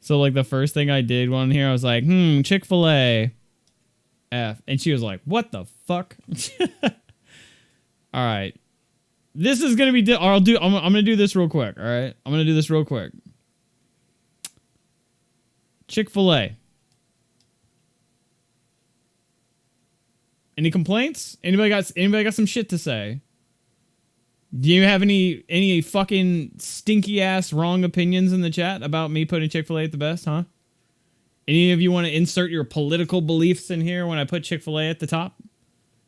So like the first thing I did one here, I was like, Chick-fil-A. F. And she was like, what the fuck? All right. This is going to be, I'm going to do this real quick. All right. I'm going to do this real quick. Chick-fil-A. Any complaints? Anybody got some shit to say? Do you have any fucking stinky ass wrong opinions in the chat about me putting Chick-fil-A at the best, huh? Any of you want to insert your political beliefs in here when I put Chick-fil-A at the top?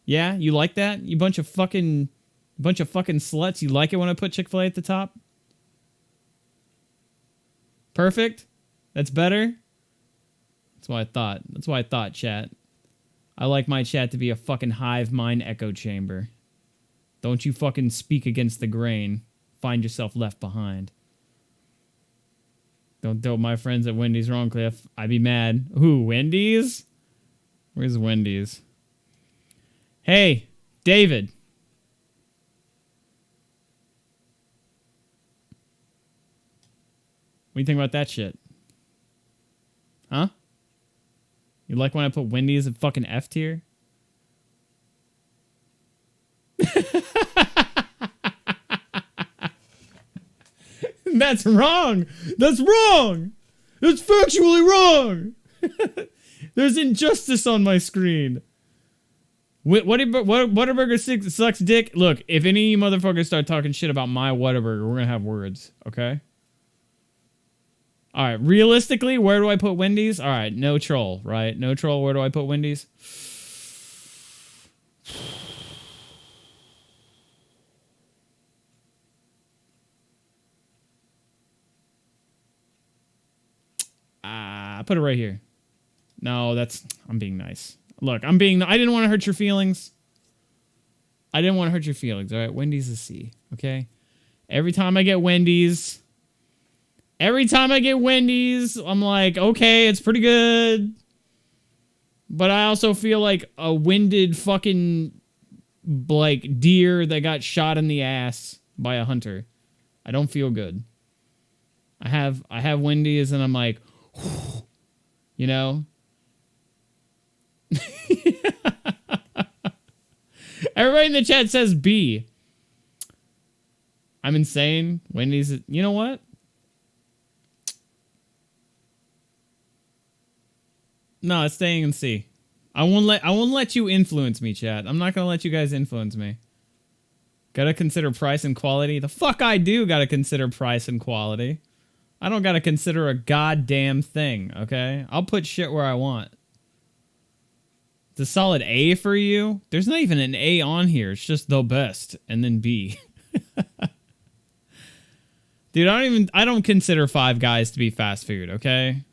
Yeah, you like that? You bunch of fucking sluts. You like it when I put Chick-fil-A at the top? Perfect? That's better? That's what I thought. That's what I thought, chat. I like my chat to be a fucking hive mind echo chamber. Don't you fucking speak against the grain. Find yourself left behind. Don't dope my friends at Wendy's wrong, Cliff. I'd be mad. Who, Wendy's? Where's Wendy's? Hey, David. What do you think about that shit? Huh? You like when I put Wendy's in fucking F tier? That's wrong. That's wrong. That's factually wrong. There's injustice on my screen. Whataburger sucks dick. Look, if any motherfuckers start talking shit about my Whataburger, we're gonna have words, okay? All right, realistically, where do I put Wendy's? All right, no troll, right? No troll, where do I put Wendy's? I put it right here. No, I'm being nice. Look, I didn't want to hurt your feelings. I didn't want to hurt your feelings, all right? Wendy's is C, okay? Every time I get Wendy's, I'm like, okay, it's pretty good. But I also feel like a winded fucking, like, deer that got shot in the ass by a hunter. I don't feel good. I have Wendy's and I'm like, you know? Everybody in the chat says B. I'm insane. Wendy's, you know what? No, it's staying in C. I won't let you influence me, chat. I'm not gonna let you guys influence me. Gotta consider price and quality. The fuck I do gotta consider price and quality. I don't gotta consider a goddamn thing, okay? I'll put shit where I want. It's a solid A for you. There's not even an A on here. It's just the best, and then B. Dude, I don't consider Five Guys to be fast food, okay?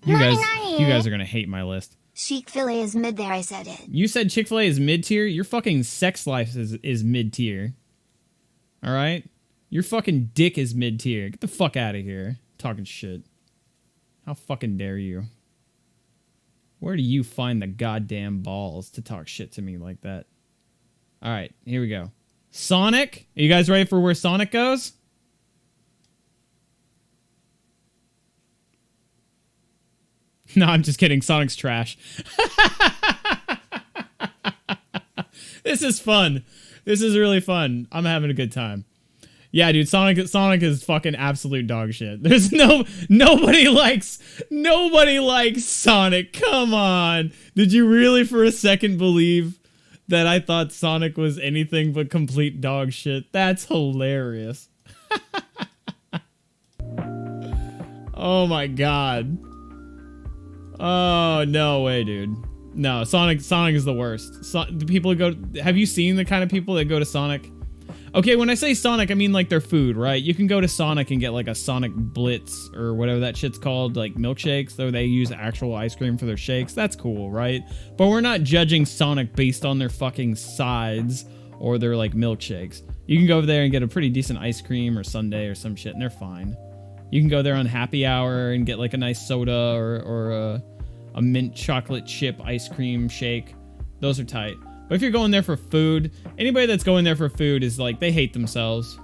You guys are gonna hate my list. Chick-fil-A is mid there, I said it. You said Chick-fil-A is mid-tier? Your fucking sex life is mid-tier. Alright? Your fucking dick is mid-tier. Get the fuck out of here. Talking shit. How fucking dare you? Where do you find the goddamn balls to talk shit to me like that? Alright, here we go. Sonic? Are you guys ready for where Sonic goes? No, I'm just kidding. Sonic's trash. This is fun. This is really fun. I'm having a good time. Yeah, dude, Sonic is fucking absolute dog shit. There's nobody likes Sonic. Come on. Did you really for a second believe that I thought Sonic was anything but complete dog shit? That's hilarious. Oh my god. Oh, no way, dude. No, Sonic is the worst. The people who go... Have you seen the kind of people that go to Sonic? Okay, when I say Sonic, I mean like their food, right? You can go to Sonic and get like a Sonic Blitz or whatever that shit's called, like milkshakes, though they use actual ice cream for their shakes. That's cool, right? But we're not judging Sonic based on their fucking sides or their like milkshakes. You can go over there and get a pretty decent ice cream or sundae or some shit and they're fine. You can go there on happy hour and get like a nice soda or a mint chocolate chip ice cream shake. Those are tight. But if you're going there for food, anybody that's going there for food is like, they hate themselves.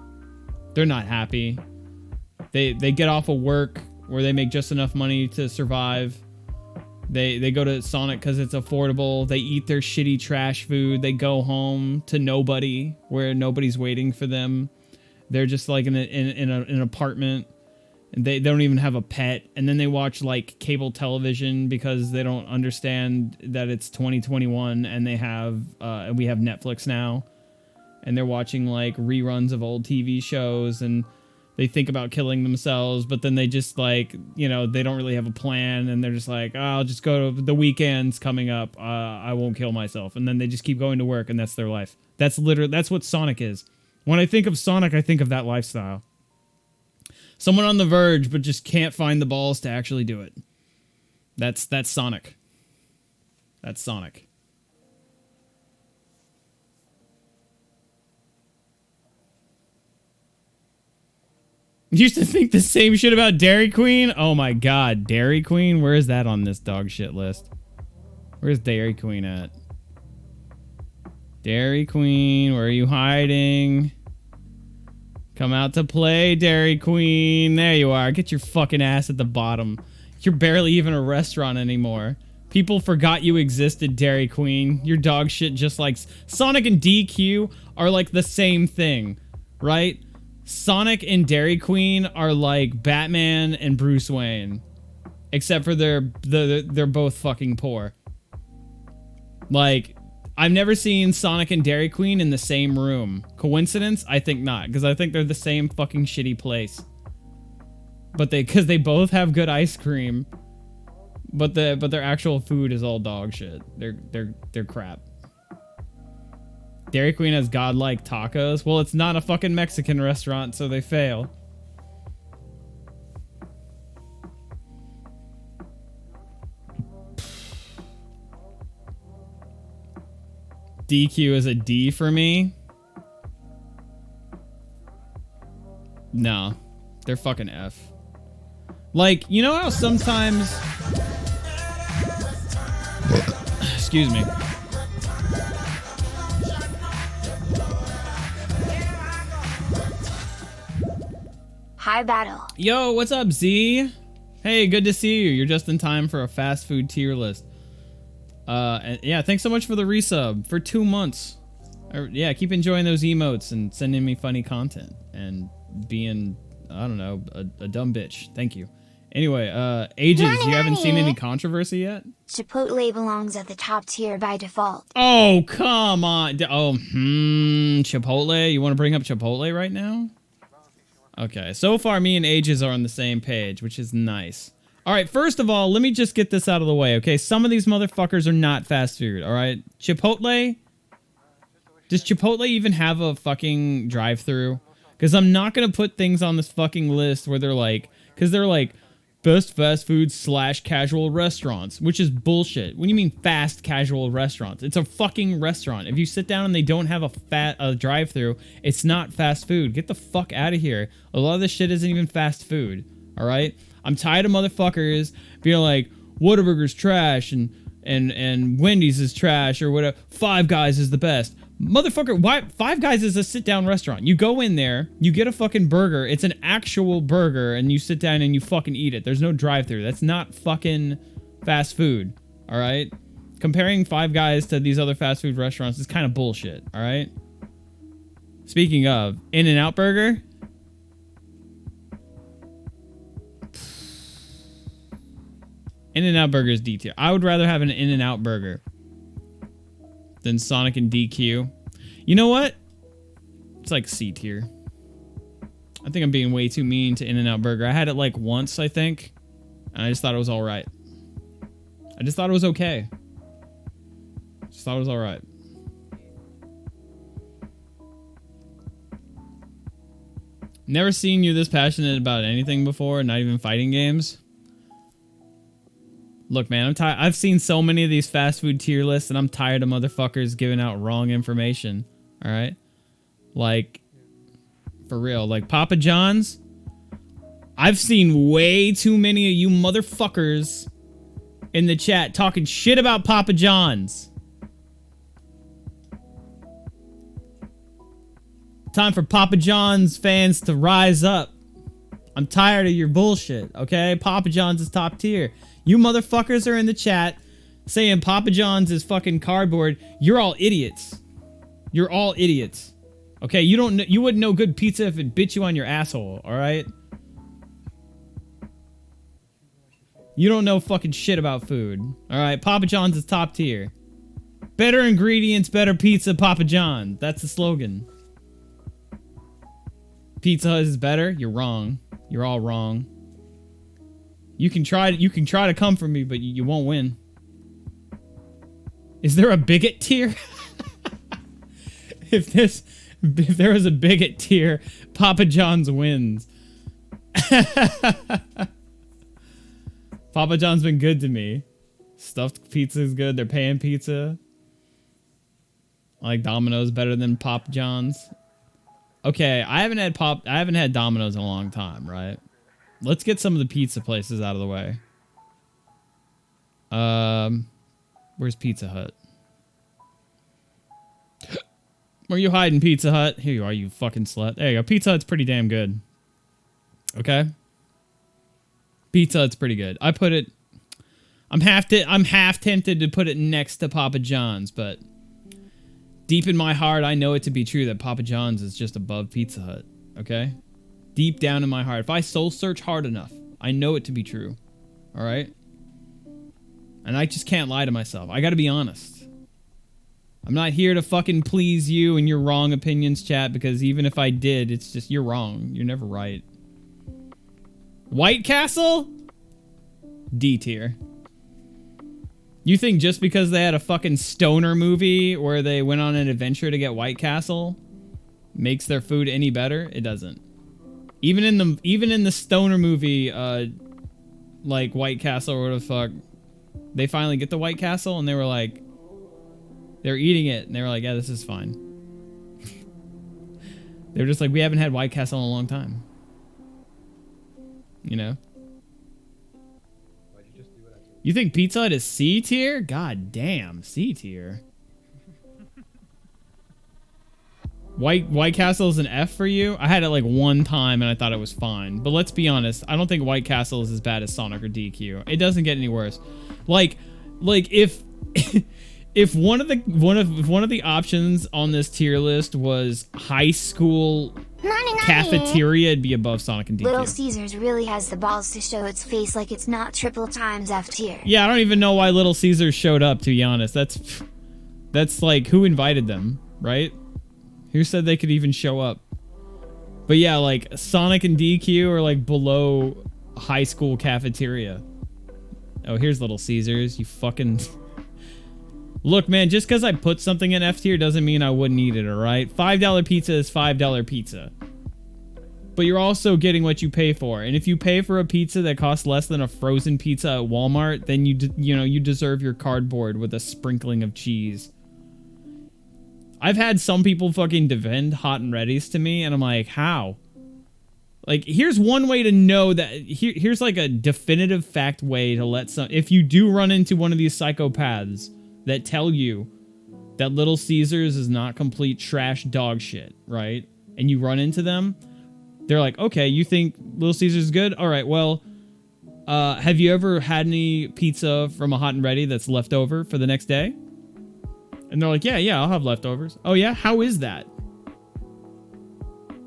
They're not happy. They get off of work where they make just enough money to survive. They go to Sonic because it's affordable. They eat their shitty trash food. They go home to nobody, where nobody's waiting for them. They're just like in an apartment. And they don't even have a pet. And then they watch like cable television because they don't understand that it's 2021 and we have Netflix now. And they're watching like reruns of old TV shows, and they think about killing themselves, but then they just like, you know, they don't really have a plan, and they're just like, oh, I'll just go to the weekends coming up. I won't kill myself. And then they just keep going to work, and that's their life. That's what Sonic is. When I think of Sonic, I think of that lifestyle. Someone on the verge, but just can't find the balls to actually do it. That's Sonic. That's Sonic. Used to think the same shit about Dairy Queen? Oh my god, Dairy Queen? Where is that on this dog shit list? Where's Dairy Queen at? Dairy Queen, where are you hiding? Come out to play, Dairy Queen. There you are. Get your fucking ass at the bottom. You're barely even a restaurant anymore. People forgot you existed, Dairy Queen. Your dog shit just like... Sonic and DQ are like the same thing, right? Sonic and Dairy Queen are like Batman and Bruce Wayne. Except for they're both fucking poor. Like... I've never seen Sonic and Dairy Queen in the same room. Coincidence? I think not, because I think they're the same fucking shitty place. But because they both have good ice cream, but their actual food is all dog shit. They're crap. Dairy Queen has godlike tacos. Well, it's not a fucking Mexican restaurant, so they fail. DQ is a D for me. No, they're fucking F. Like, you know how sometimes... Excuse me. Hi, Battle. Yo, what's up, Z? Hey, good to see you. You're just in time for a fast food tier list. And yeah, thanks so much for the resub for 2 months. Yeah, keep enjoying those emotes and sending me funny content and being, I don't know, a dumb bitch. Thank you. Anyway, Ages, you haven't seen any controversy yet? Chipotle belongs at the top tier by default. Oh, come on. Chipotle? You want to bring up Chipotle right now? Okay, so far me and Ages are on the same page, which is nice. All right, first of all, let me just get this out of the way, okay? Some of these motherfuckers are not fast food, all right? Chipotle? Does Chipotle even have a fucking drive-thru? Because I'm not going to put things on this fucking list where they're like... Because they're like, best fast food / casual restaurants, which is bullshit. What do you mean fast casual restaurants? It's a fucking restaurant. If you sit down and they don't have a drive-thru, it's not fast food. Get the fuck out of here. A lot of this shit isn't even fast food, all right? I'm tired of motherfuckers being like, Whataburger's trash and Wendy's is trash or whatever. Five Guys is the best. Motherfucker, why? Five Guys is a sit-down restaurant. You go in there, you get a fucking burger. It's an actual burger, and you sit down and you fucking eat it. There's no drive-thru. That's not fucking fast food, all right? Comparing Five Guys to these other fast food restaurants is kind of bullshit, all right? Speaking of, In-N-Out Burger... In-N-Out Burger is D tier. I would rather have an In-N-Out Burger than Sonic and DQ. You know what? It's like C tier. I think I'm being way too mean to In-N-Out Burger. I had it like once, I think, and I just thought it was all right. I just thought it was okay. Just thought it was all right. Never seen you this passionate about anything before, not even fighting games. Look, man, I'm tired. I've seen so many of these fast food tier lists, and I'm tired of motherfuckers giving out wrong information. All right? Like, for real. Like, Papa John's. I've seen way too many of you motherfuckers in the chat talking shit about Papa John's. Time for Papa John's fans to rise up. I'm tired of your bullshit, okay? Papa John's is top tier. You motherfuckers are in the chat saying Papa John's is fucking cardboard. You're all idiots. You're all idiots. Okay, you wouldn't know good pizza if it bit you on your asshole, all right? You don't know fucking shit about food. All right, Papa John's is top tier. Better ingredients, better pizza, Papa John. That's the slogan. Pizza Hut is better? You're wrong. You're all wrong. You can try to come for me, but you won't win. Is there a bigot tier? If there was a bigot tier, Papa John's wins. Papa John's been good to me. Stuffed pizza is good. They're pan pizza. I like Domino's better than Papa John's. Okay, I haven't had Domino's in a long time, right? Let's get some of the pizza places out of the way. Where's Pizza Hut? Where you hiding, Pizza Hut? Here you are, you fucking slut. There you go. Pizza Hut's pretty damn good. Okay? Pizza Hut's pretty good. I put it... I'm half tempted to put it next to Papa John's, but... deep in my heart, I know it to be true that Papa John's is just above Pizza Hut. Okay? Deep down in my heart. If I soul search hard enough, I know it to be true. Alright? And I just can't lie to myself. I gotta be honest. I'm not here to fucking please you and your wrong opinions, chat, because even if I did, it's just, you're wrong. You're never right. White Castle? D tier. You think just because they had a fucking stoner movie where they went on an adventure to get White Castle makes their food any better? It doesn't. Even in the stoner movie, like White Castle or whatever the fuck, they finally get the White Castle and they were like, they're eating it and they were like, yeah, this is fine. They were just like, we haven't had White Castle in a long time. You know? You think Pizza Hut is C tier? God damn, C tier. White Castle is an F for you? I had it like one time and I thought it was fine. But let's be honest, I don't think White Castle is as bad as Sonic or DQ. It doesn't get any worse. Like if if one of the options on this tier list was high school cafeteria, it'd be above Sonic and DQ. Little Caesars really has the balls to show its face like it's not triple times F tier. Yeah, I don't even know why Little Caesars showed up, to be honest. That's like, who invited them, right? Who said they could even show up? But yeah, like, Sonic and DQ are like below high school cafeteria. Oh, here's Little Caesars, you fucking... Look, man, just because I put something in F tier doesn't mean I wouldn't eat it, alright? $5 pizza is $5 pizza. But you're also getting what you pay for. And if you pay for a pizza that costs less than a frozen pizza at Walmart, then you deserve your cardboard with a sprinkling of cheese. I've had some people fucking defend Hot and Ready's to me, and I'm like, how? Like, here's one way to know that... Here's like a definitive fact way to let some... If you do run into one of these psychopaths that tell you that Little Caesars is not complete trash dog shit, right? And you run into them, they're like, okay, you think Little Caesars is good? All right, well, have you ever had any pizza from a Hot and Ready that's left over for the next day? And they're like, yeah, I'll have leftovers. Oh yeah, how is that?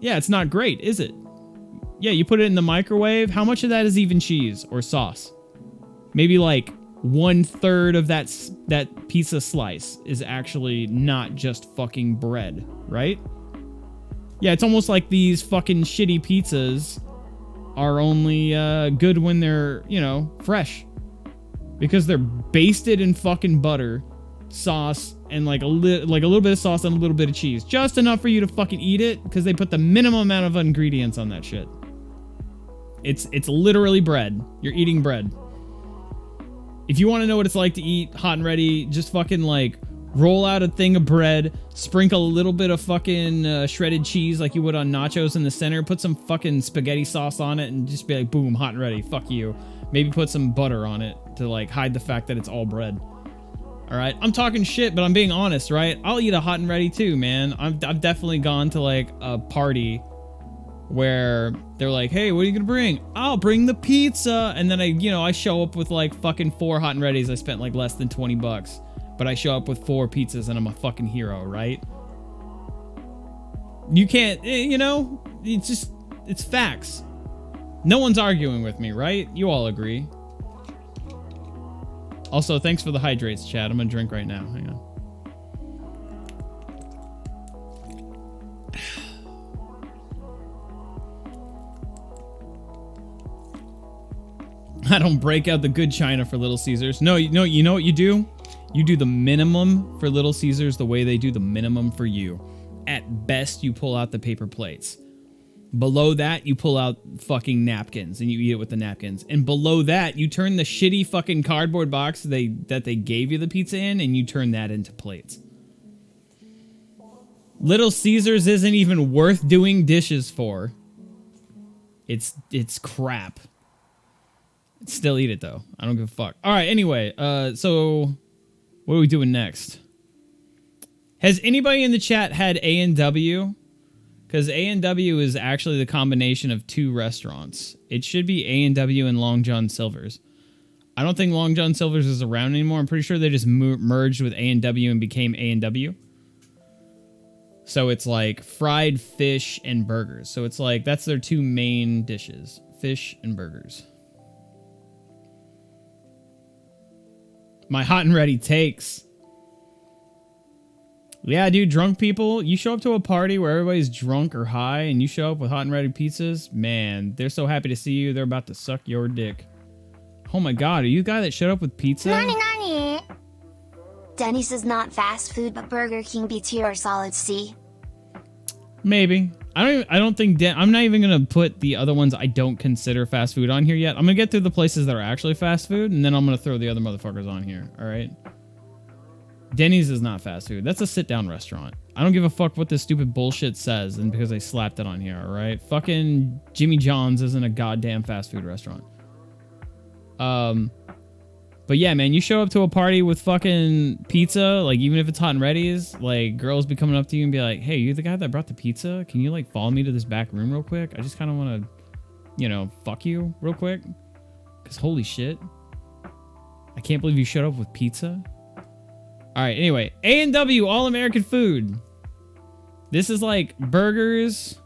Yeah, it's not great, is it? Yeah, you put it in the microwave. How much of that is even cheese or sauce? Maybe like 1/3 of that pizza slice is actually not just fucking bread, right? Yeah, it's almost like these fucking shitty pizzas are only good when they're, you know, fresh. Because they're basted in fucking butter, sauce, and like a little bit of sauce and a little bit of cheese. Just enough for you to fucking eat it, because they put the minimum amount of ingredients on that shit. It's literally bread. You're eating bread. If you want to know what it's like to eat Hot and Ready, just fucking like roll out a thing of bread, sprinkle a little bit of fucking shredded cheese like you would on nachos in the center, put some fucking spaghetti sauce on it, and just be like, boom, Hot and Ready, fuck you. Maybe put some butter on it to like hide the fact that it's all bread. Alright, I'm talking shit, but I'm being honest, right? I'll eat a Hot and Ready too, man. I've definitely gone to like a party where they're like, hey, what are you gonna bring? I'll bring the pizza. And then I show up with like fucking 4 hot and readies. I spent like less than $20, but I show up with 4 pizzas and I'm a fucking hero, right? You can't, it's facts. No one's arguing with me, right? You all agree. Also, thanks for the hydrates, chat. I'm gonna drink right now. Hang on. I don't break out the good china for Little Caesars. No, you know what you do? You do the minimum for Little Caesars the way they do the minimum for you. At best, you pull out the paper plates. Below that, you pull out fucking napkins and you eat it with the napkins. And below that, you turn the shitty fucking cardboard box that they gave you the pizza in and you turn that into plates. Little Caesars isn't even worth doing dishes for. It's crap. Still eat it though. I don't give a fuck. All right. Anyway, so what are we doing next? Has anybody in the chat had A&W? Because A&W is actually the combination of 2 restaurants. It should be A&W and Long John Silver's. I don't think Long John Silver's is around anymore. I'm pretty sure they just merged with A&W and became A&W. So it's like fried fish and burgers. So it's like that's their 2 main dishes, fish and burgers. My hot and ready takes. Yeah, dude, drunk people, you show up to a party where everybody's drunk or high and you show up with hot and ready pizzas, man, they're so happy to see you, they're about to suck your dick. Oh my god, are you the guy that showed up with pizza? Nani. Denny's is not fast food, but Burger King B tier or solid C. Maybe. I don't think I'm not even gonna put the other ones I don't consider fast food on here yet. I'm gonna get through the places that are actually fast food, and then I'm gonna throw the other motherfuckers on here. All right. Denny's is not fast food. That's a sit-down restaurant. I don't give a fuck what this stupid bullshit says, and because I slapped it on here. All right. Fucking Jimmy John's isn't a goddamn fast food restaurant. But yeah, man, you show up to a party with fucking pizza, like even if it's hot and ready's, like girls be coming up to you and be like, hey, you the guy that brought the pizza? Can you like follow me to this back room real quick? I just kind of want to, fuck you real quick. Cause holy shit. I can't believe you showed up with pizza. All right, anyway, A&W, all American food. This is like burgers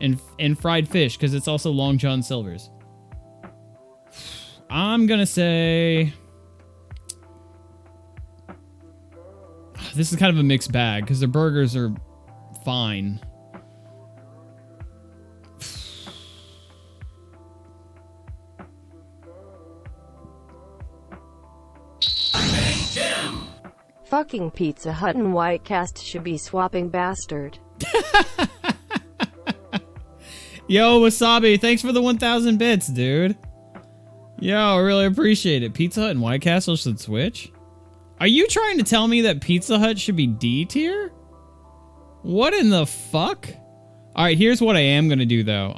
and fried fish because it's also Long John Silver's. I'm gonna say this is kind of a mixed bag because their burgers are fine. Fucking Pizza Hut and White Cast should be swapping, bastard. Yo, Wasabi, thanks for the 1,000 bits, dude. Yo, I really appreciate it. Pizza Hut and White Castle should switch? Are you trying to tell me that Pizza Hut should be D tier? What in the fuck? All right, here's what I am going to do, though.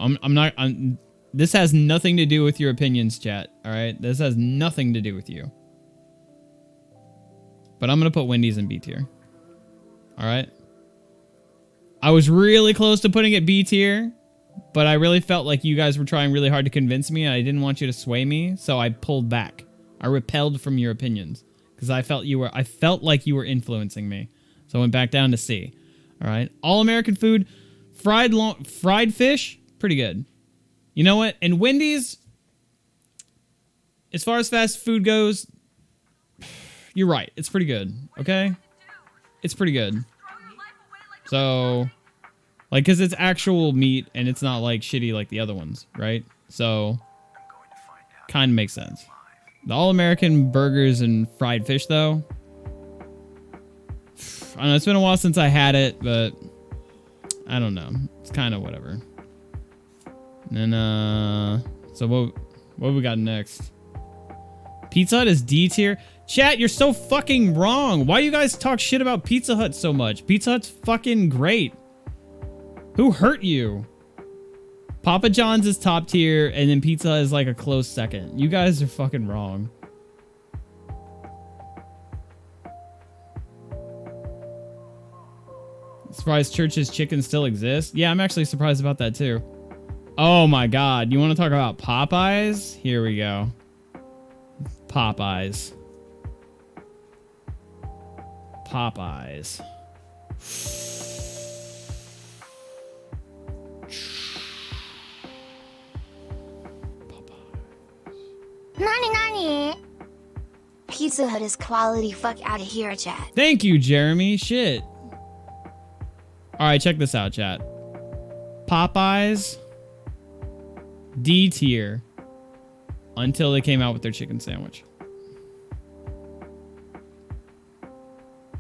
This has nothing to do with your opinions, chat. All right? This has nothing to do with you. But I'm going to put Wendy's in B tier. All right? I was really close to putting it B tier, but I really felt like you guys were trying really hard to convince me, and I didn't want you to sway me, so I pulled back. I repelled from your opinions because I felt like you were influencing me. So I went back down to C. All right? All American food, fried fish, pretty good. You know what? And Wendy's, as far as fast food goes, you're right. It's pretty good. Okay? It's pretty good. So, like, because it's actual meat and it's not, like, shitty like the other ones, right? So, kind of makes sense. The All-American burgers and fried fish, though. I don't know. It's been a while since I had it, but I don't know. It's kind of whatever. And then, so what we got next? Pizza Hut is D tier. Chat, you're so fucking wrong. Why do you guys talk shit about Pizza Hut so much? Pizza Hut's fucking great. Who hurt you? Papa John's is top tier, and then Pizza Hut is like a close second. You guys are fucking wrong. Surprised Church's Chicken still exists? Yeah, I'm actually surprised about that too. Oh my god. You want to talk about Popeyes? Here we go. Popeyes. Popeyes. Nani nani? Pizza Hut is quality, fuck out of here, chat. Thank you, Jeremy. Shit. Alright, check this out, chat. Popeyes. D tier. Until they came out with their chicken sandwich.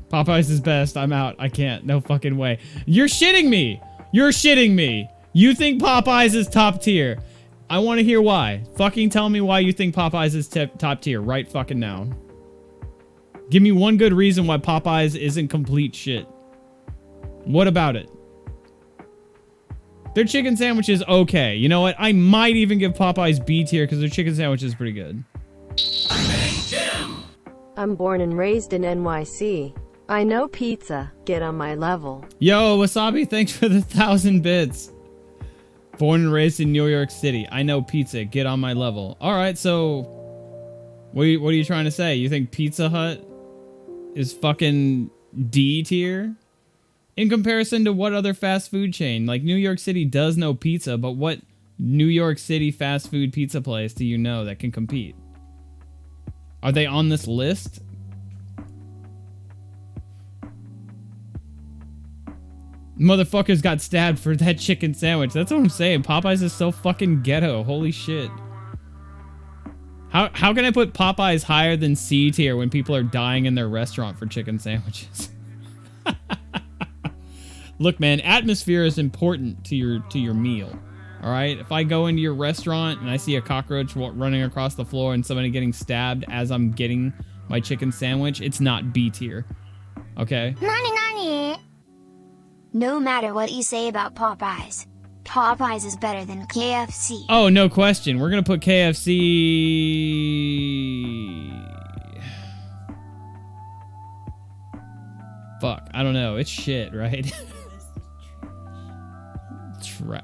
Popeyes is best. I'm out. I can't. No fucking way. You're shitting me. You're shitting me. You think Popeyes is top tier. I want to hear why. Fucking tell me why you think Popeyes is top tier right fucking now. Give me one good reason why Popeyes isn't complete shit. What about it? Their chicken sandwich is okay. You know what? I might even give Popeyes B tier because their chicken sandwich is pretty good. I'm born and raised in NYC. I know pizza. Get on my level. Yo, Wasabi, thanks for the 1,000 bits. Born and raised in New York City. I know pizza. Get on my level. All right, so what are you trying to say? You think Pizza Hut is fucking D tier? In comparison to what other fast food chain? Like, New York City does know pizza, but what New York City fast food pizza place do you know that can compete? Are they on this list? Motherfuckers got stabbed for that chicken sandwich. That's what I'm saying. Popeyes is so fucking ghetto. Holy shit. How can I put Popeyes higher than C tier when people are dying in their restaurant for chicken sandwiches? Look, man, atmosphere is important to your meal. All right? If I go into your restaurant and I see a cockroach running across the floor and somebody getting stabbed as I'm getting my chicken sandwich, it's not B tier. Okay? Nani nani? No matter what you say about Popeyes, Popeyes is better than KFC. Oh, no question. We're going to put KFC... Fuck. I don't know. It's shit, right?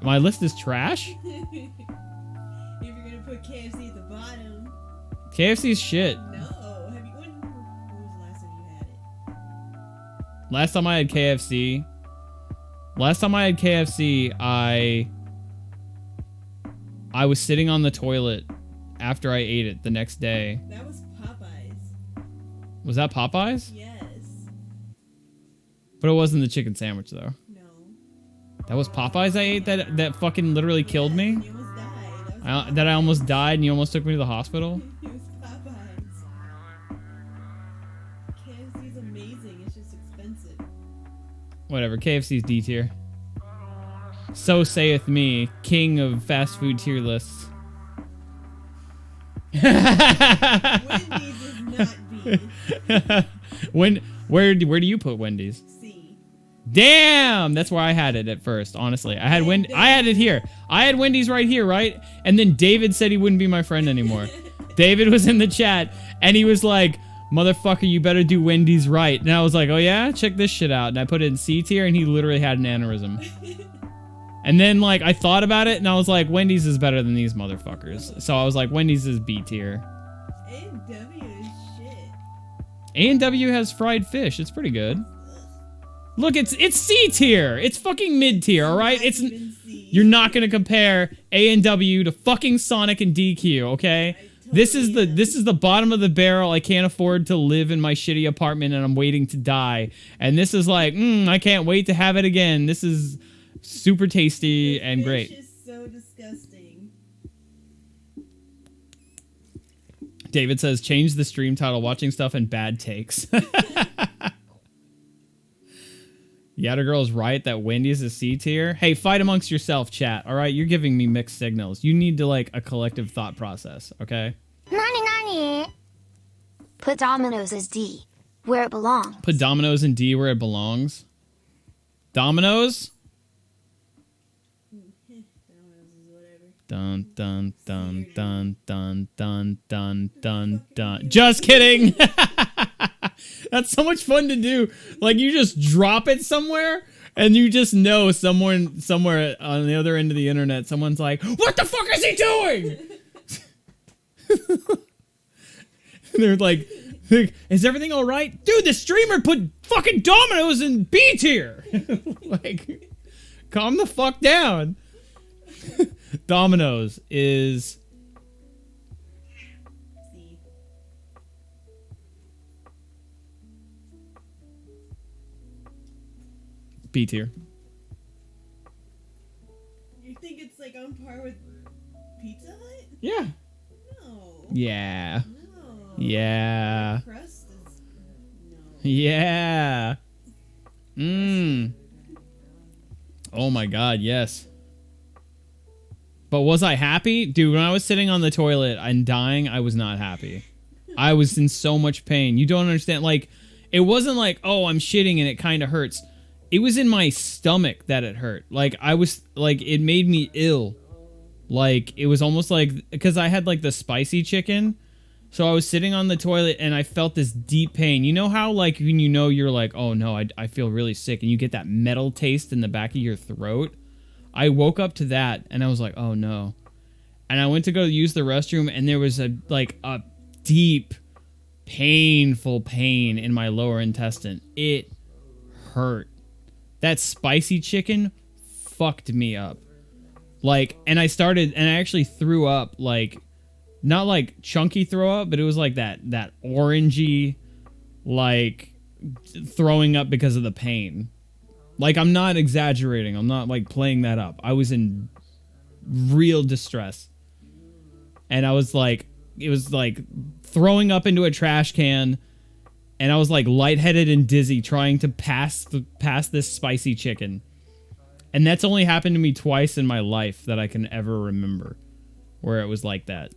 My list is trash? If you're gonna put KFC at the bottom. KFC's shit. No. When was the last time you had it? Last time I had KFC, I was sitting on the toilet after I ate it the next day. That was Popeyes. Was that Popeyes? Yes. But it wasn't the chicken sandwich, though. No. That was Popeyes I ate that fucking literally killed me? You almost died. That I almost died and you almost took me to the hospital? It was Popeyes. KFC is amazing. It's just expensive. Whatever, KFC's D tier. So saith me, king of fast food tier lists. Wendy's is not B. Where do you put Wendy's? C. Damn, that's where I had it at first. Honestly, I had it here. I had Wendy's right here, right? And then David said he wouldn't be my friend anymore. David was in the chat and he was like, "Motherfucker, you better do Wendy's right." And I was like, "Oh yeah, check this shit out." And I put it in C tier, and he literally had an aneurysm. And then like I thought about it, and I was like, Wendy's is better than these motherfuckers. So I was like, Wendy's is B tier. A&W is shit. A&W has fried fish. It's pretty good. Look, it's C tier. It's fucking mid tier, all right? It's you're not gonna compare A&W to fucking Sonic and DQ, okay? This is the bottom of the barrel. I can't afford to live in my shitty apartment, and I'm waiting to die. And this is like, I can't wait to have it again. This is super tasty and great. Fish is so disgusting. David says, change the stream title, watching stuff and bad takes. Yatta Girl's right that Wendy's is C tier. Hey, fight amongst yourself, chat. All right, you're giving me mixed signals. You need to like a collective thought process, okay? Nani nani? Put Domino's as D, where it belongs. Put Domino's in D where it belongs. Domino's? Dun dun dun dun dun dun dun dun dun. Just kidding. That's so much fun to do. Like you just drop it somewhere And you just know someone somewhere on the other end of the internet, someone's like, "What the fuck is he doing?" They're like, "Is everything all right, dude? The streamer put fucking Domino's in B tier." Like, calm the fuck down. Domino's is See. B tier. You think it's like on par with Pizza Hut? Yeah. No. Yeah. No. Yeah. Crust is no. Yeah. Mmm. Oh my god, yes. But was I happy? Dude, when I was sitting on the toilet and dying, I was not happy. I was in so much pain. You don't understand. Like, it wasn't like, oh, I'm shitting and it kind of hurts. It was in my stomach that it hurt. Like, I was, like, it made me ill. Like, it was almost like, because I had, like, the spicy chicken. So I was sitting on the toilet and I felt this deep pain. You know how, like, when you know you're like, oh no, I feel really sick, and you get that metal taste in the back of your throat? I woke up to that and I was like, oh no. And I went to go use the restroom and there was a deep, painful pain in my lower intestine. It hurt. That spicy chicken fucked me up. Like, and I actually threw up, like, not like chunky throw up, but it was like that orangey, like, throwing up because of the pain. Like, I'm not exaggerating. I'm not, like, playing that up. I was in real distress. And I was, like, it was, like, throwing up into a trash can. And I was, like, lightheaded and dizzy trying to pass this spicy chicken. And that's only happened to me twice in my life that I can ever remember. Where it was like that.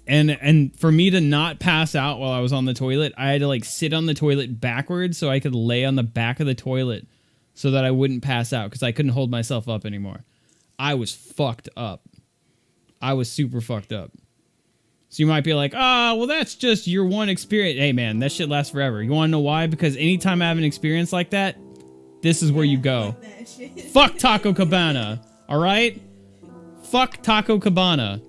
And for me to not pass out while I was on the toilet, I had to, like, sit on the toilet backwards so I could lay on the back of the toilet so that I wouldn't pass out because I couldn't hold myself up anymore. I was fucked up. I was super fucked up. So you might be like, well, that's just your one experience. Hey, man, that shit lasts forever. You want to know why? Because anytime I have an experience like that, this is where you go. Fuck that shit. Fuck Taco Cabana, all right? Fuck Taco Cabana.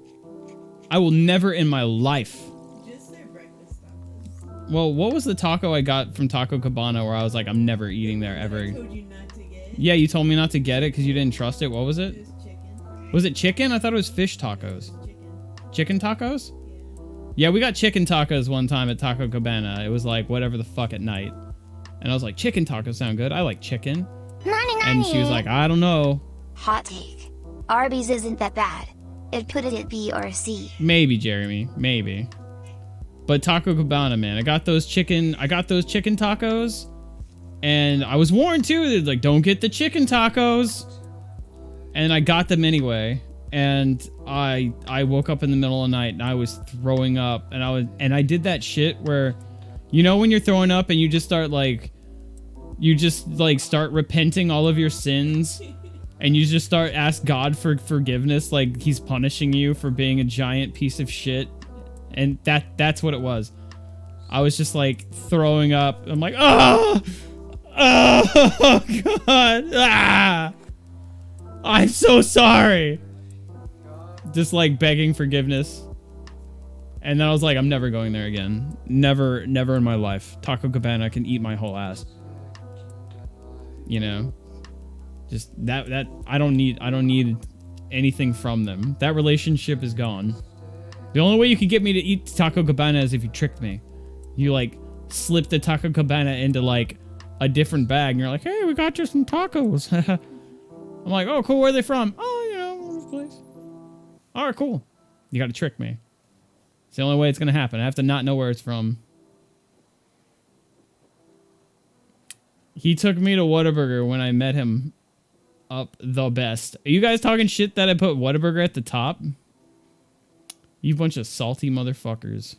I will never in my life. Just their breakfast tacos. Well, what was the taco I got from Taco Cabana where I was like, I'm never eating there ever? I told you not to get. Yeah, you told me not to get it because you didn't trust it. What was it? It was chicken. Was it chicken? I thought it was fish tacos. Chicken. Chicken tacos? Yeah, we got chicken tacos one time at Taco Cabana. It was like whatever the fuck at night. And I was like, chicken tacos sound good. I like chicken. And she was like, I don't know. Hot take. Arby's isn't that bad. It put it at B or C. Maybe, Jeremy. Maybe. But Taco Cabana, man. I got those chicken tacos. And I was warned too. They're like, don't get the chicken tacos. And I got them anyway. And I woke up in the middle of the night and I was throwing up. And I did that shit where, you know, when you're throwing up and you just start start repenting all of your sins. And you just start ask God for forgiveness, like he's punishing you for being a giant piece of shit. And that's what it was. I was just like throwing up. I'm like, oh God, I'm so sorry. Just like begging forgiveness. And then I was like, I'm never going there again. Never in my life. Taco Cabana can eat my whole ass. You know? Just that I don't need anything from them. That relationship is gone. The only way you could get me to eat Taco Cabana is if you tricked me. You like slip the Taco Cabana into like a different bag and you're like, hey, we got you some tacos. I'm like, oh cool, where are they from? Oh, you know, this place. Alright, cool. You gotta trick me. It's the only way it's gonna happen. I have to not know where it's from. He took me to Whataburger when I met him up the best. Are you guys talking shit that I put Whataburger at the top? You bunch of salty motherfuckers.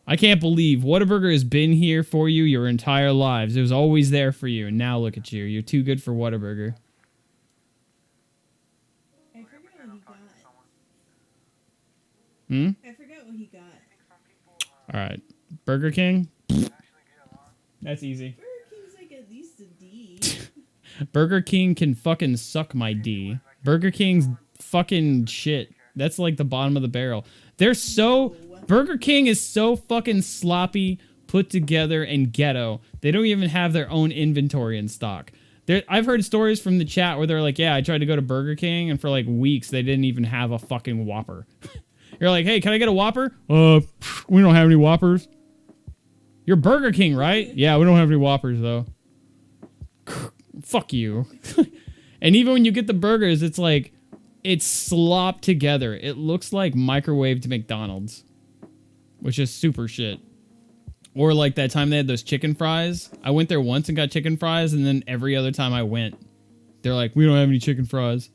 I can't believe Whataburger has been here for you your entire lives. It was always there for you, and now look at you. You're too good for Whataburger. I forgot what he got. I forgot what he got. Alright. Burger King? That's easy. Burger King's like at least a D. Burger King can fucking suck my D. Burger King's fucking shit. That's like the bottom of the barrel. Burger King is so fucking sloppy, put together, and ghetto. They don't even have their own inventory in stock. I've heard stories from the chat where they're like, yeah, I tried to go to Burger King, and for like weeks, they didn't even have a fucking Whopper. You're like, hey, can I get a Whopper? We don't have any Whoppers. You're Burger King, right? Yeah, we don't have any Whoppers, though. Fuck you. And even when you get the burgers, it's like, it's slopped together. It looks like microwaved McDonald's, which is super shit. Or like that time they had those chicken fries. I went there once and got chicken fries, and then every other time I went, they're like, we don't have any chicken fries.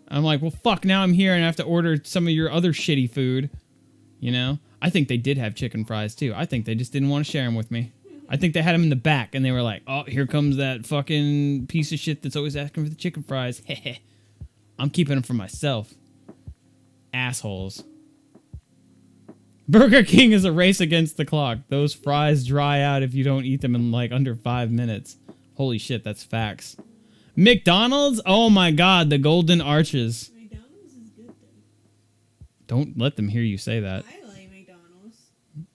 I'm like, well, fuck, now I'm here and I have to order some of your other shitty food. You know? I think they did have chicken fries, too. I think they just didn't want to share them with me. I think they had them in the back, and they were like, oh, here comes that fucking piece of shit that's always asking for the chicken fries. Heh. I'm keeping them for myself. Assholes. Burger King is a race against the clock. Those fries dry out if you don't eat them in like under 5 minutes. Holy shit, that's facts. McDonald's? Oh my god, the golden arches. McDonald's is good though. Don't let them hear you say that. I like McDonald's.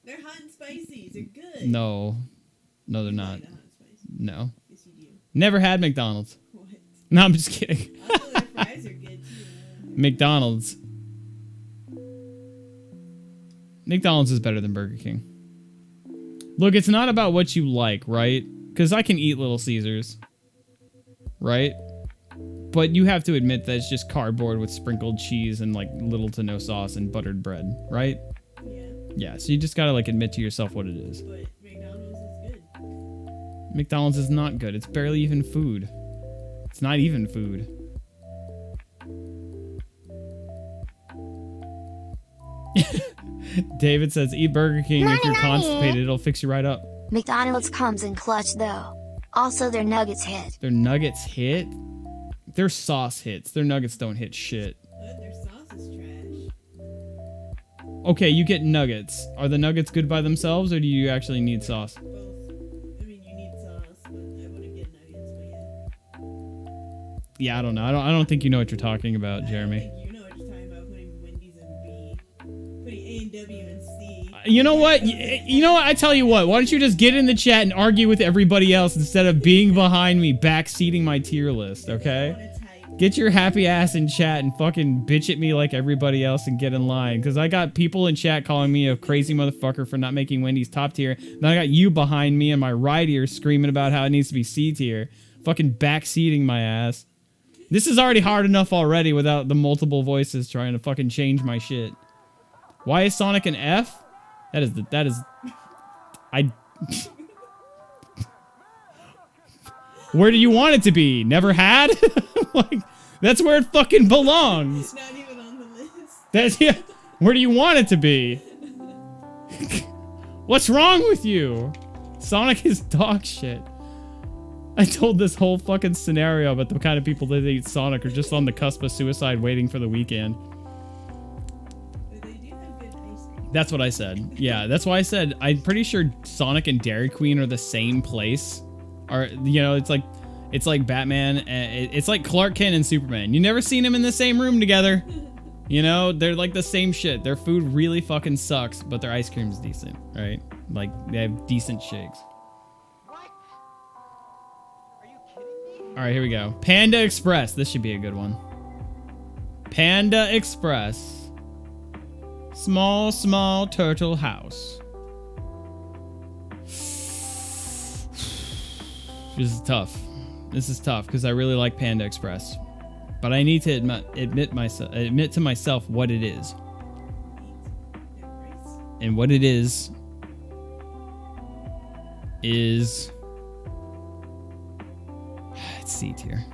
They're hot and spicy. They're good. No. No, they're You not. like the hot and spicy. No. Yes, you do. Never had McDonald's. What? No, I'm just kidding. I thought their fries are good too. McDonald's. McDonald's is better than Burger King. Look, it's not about what you like, right? Because I can eat Little Caesars. Right? But you have to admit that it's just cardboard with sprinkled cheese and like little to no sauce and buttered bread, right? Yeah, Yeah, so you just gotta like admit to yourself what it is. but McDonald's is good. McDonald's is not good. It's barely even food. It's not even food. David says, eat Burger King if you're constipated. It'll fix you right up. McDonald's comes in clutch though. Also their nuggets hit. Their nuggets hit? Their sauce hits. Their nuggets don't hit shit. But their sauce is trash. Okay, you get nuggets. Are the nuggets good by themselves, or do you actually need sauce? Both. I mean, you need sauce, but I wouldn't get nuggets. But yeah. Yeah, I don't know. I don't think you know what you're talking about, Jeremy. I don't think you know what you're talking about. Putting Wendy's in B, putting A and W in C. You know what? You know what? I tell you what. Why don't you just get in the chat and argue with everybody else instead of being behind me, backseating my tier list, okay? Get your happy ass in chat and fucking bitch at me like everybody else and get in line. Because I got people in chat calling me a crazy motherfucker for not making Wendy's top tier. Then I got you behind me and my right ear screaming about how it needs to be C tier. Fucking backseating my ass. This is already hard enough already without the multiple voices trying to fucking change my shit. Why is Sonic an F? Where do you want it to be? Never had? Like, that's where it fucking belongs. It's not even on the list. That's, yeah. Where do you want it to be? What's wrong with you? Sonic is dog shit. I told this whole fucking scenario about the kind of people that eat Sonic are just on the cusp of suicide waiting for the weekend. But they do have good ice cream. That's what I said. Yeah, that's why I said I'm pretty sure Sonic and Dairy Queen are the same place. Or, you know, it's like Batman. It's like Clark Kent and Superman. You never seen them in the same room together. You know, they're like the same shit. Their food really fucking sucks, but their ice cream's decent, right? Like, they have decent shakes. All right, here we go. Panda Express. This should be a good one. Panda Express. Small, small turtle house. This is tough. This is tough because I really like Panda Express, but I need to admit to myself what it is. And what it is it's C tier.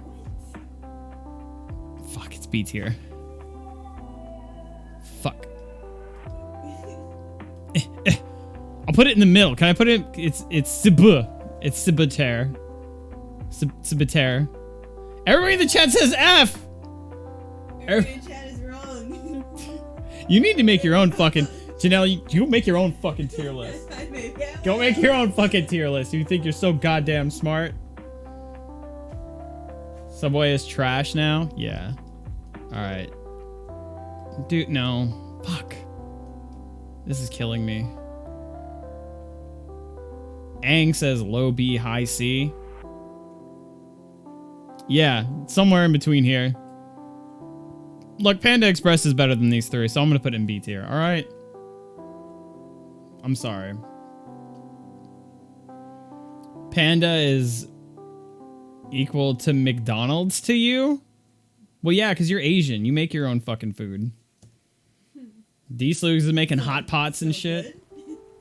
Fuck, it's B tier. Fuck. I'll put it in the middle. Can I put it? It's Cebu. It's Cibiter. Cibiter. Everybody in the chat says F. Everybody in chat is wrong. You need to make your own fucking Janelle. You make your own fucking tier list. Go make your own fucking tier list. You think you're so goddamn smart? Subway is trash now? Yeah. Alright. Dude, no. Fuck. This is killing me. Aang says low B, high C. Yeah, somewhere in between here. Look, Panda Express is better than these three, so I'm gonna put it in B tier, alright? I'm sorry. Panda is equal to McDonald's to you? Well, yeah, because you're Asian. You make your own fucking food. D-Slugs is making hot pots and shit.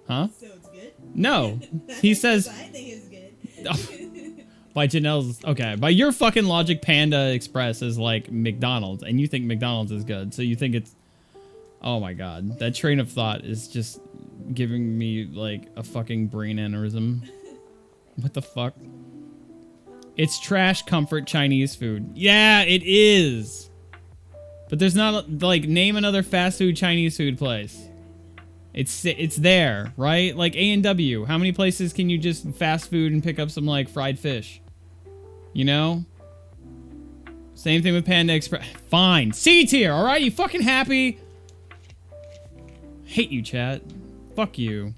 Huh? So it's good? No. He says... I think it's good. By Janelle's... Okay, by your fucking logic, Panda Express is like McDonald's, and you think McDonald's is good, so you think it's... Oh my god. That train of thought is just giving me, like, a fucking brain aneurysm. What the fuck? It's trash comfort Chinese food. Yeah, it is. But there's not, like, name another fast food Chinese food place. It's there, right? Like A&W. How many places can you just fast food and pick up some, like, fried fish? You know? Same thing with Panda Express. Fine. C tier, alright? You fucking happy? Hate you, chat. Fuck you.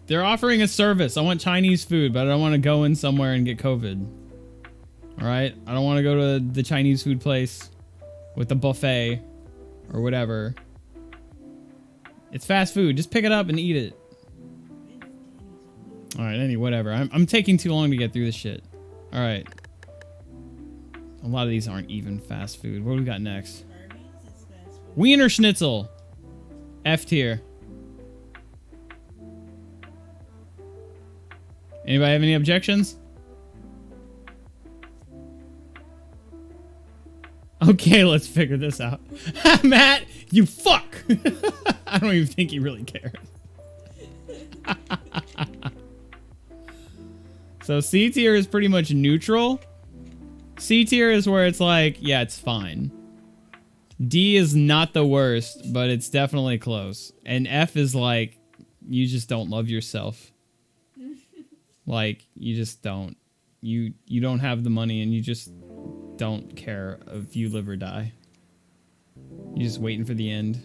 They're offering a service. I want Chinese food, but I don't want to go in somewhere and get COVID. Alright? I don't want to go to the Chinese food place with the buffet or whatever. It's fast food. Just pick it up and eat it. Alright, whatever. I'm taking too long to get through this shit. Alright. A lot of these aren't even fast food. What do we got next? Wiener Schnitzel. F tier. Anybody have any objections? Okay, let's figure this out. Matt, you fuck! I don't even think he really cares. So C tier is pretty much neutral. C tier is where it's like, yeah, it's fine. D is not the worst, but it's definitely close. And F is like, you just don't love yourself. Like, you just don't. You don't have the money and you just don't care if you live or die. You're just waiting for the end.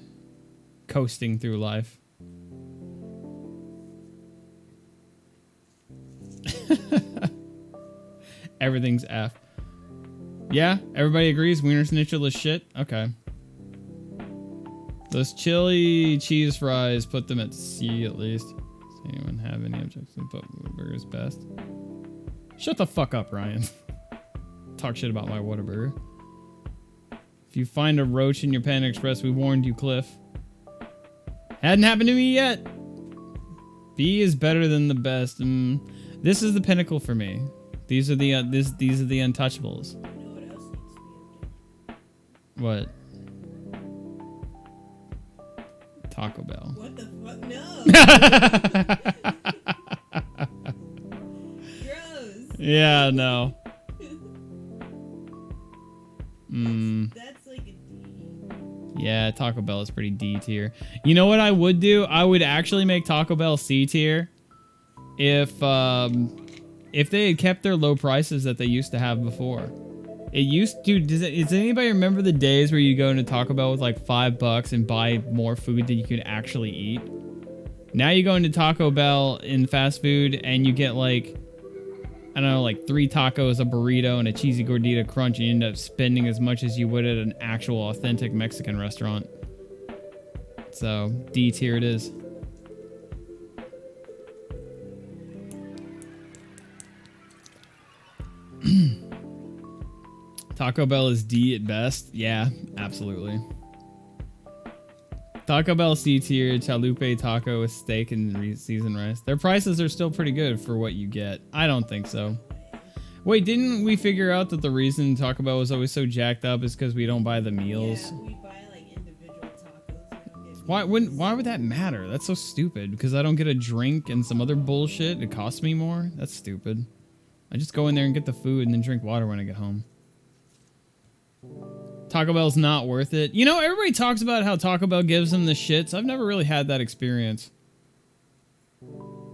Coasting through life. Everything's F. Yeah? Everybody agrees Wiener Schnitzel is shit? Okay. Those chili cheese fries, put them at C at least. Does anyone have any objections to put Whataburger's best? Shut the fuck up, Ryan. Talk shit about my Whataburger. If you find a roach in your Panda Express, we warned you, Cliff. Hadn't happened to me yet. B is better than the best. This is the pinnacle for me. These are the these are the untouchables. You know what else needs to be What? Taco Bell. What the fuck? No! Gross! Yeah, no. That's like a D. Yeah, Taco Bell is pretty D tier. You know what I would do? I would actually make Taco Bell C tier if they had kept their low prices that they used to have before. It used to. Does anybody remember the days where you go into Taco Bell with like $5 and buy more food than you could actually eat? Now you go into Taco Bell in fast food and you get like, I don't know, like 3 tacos, a burrito, and a cheesy gordita crunch, and you end up spending as much as you would at an actual authentic Mexican restaurant. So D tier it is. Taco Bell is D at best. Yeah, absolutely. Taco Bell C tier, chalupa taco with steak and seasoned rice. Their prices are still pretty good for what you get. I don't think so. Wait, didn't we figure out that the reason Taco Bell was always so jacked up is because we don't buy the meals? Yeah, we buy like individual tacos. We don't get Why would that matter? That's so stupid. Because I don't get a drink and some other bullshit. It costs me more? That's stupid. I just go in there and get the food and then drink water when I get home. Taco Bell's not worth it. You know, everybody talks about how Taco Bell gives them the shits. I've never really had that experience.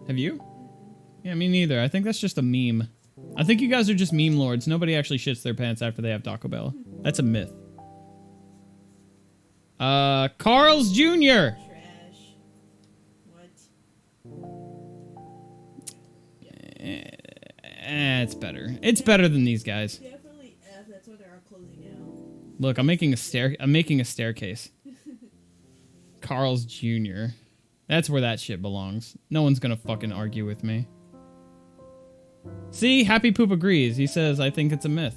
Have you? Yeah, me neither. I think that's just a meme. I think you guys are just meme lords. Nobody actually shits their pants after they have Taco Bell. That's a myth. Carl's Jr. Trash. What? It's better. It's better than these guys. Definitely F. That's why they're all closing down. Look, I'm making a staircase. Carl's Jr. That's where that shit belongs. No one's gonna fucking argue with me. See, Happy Poop agrees. He says, I think it's a myth.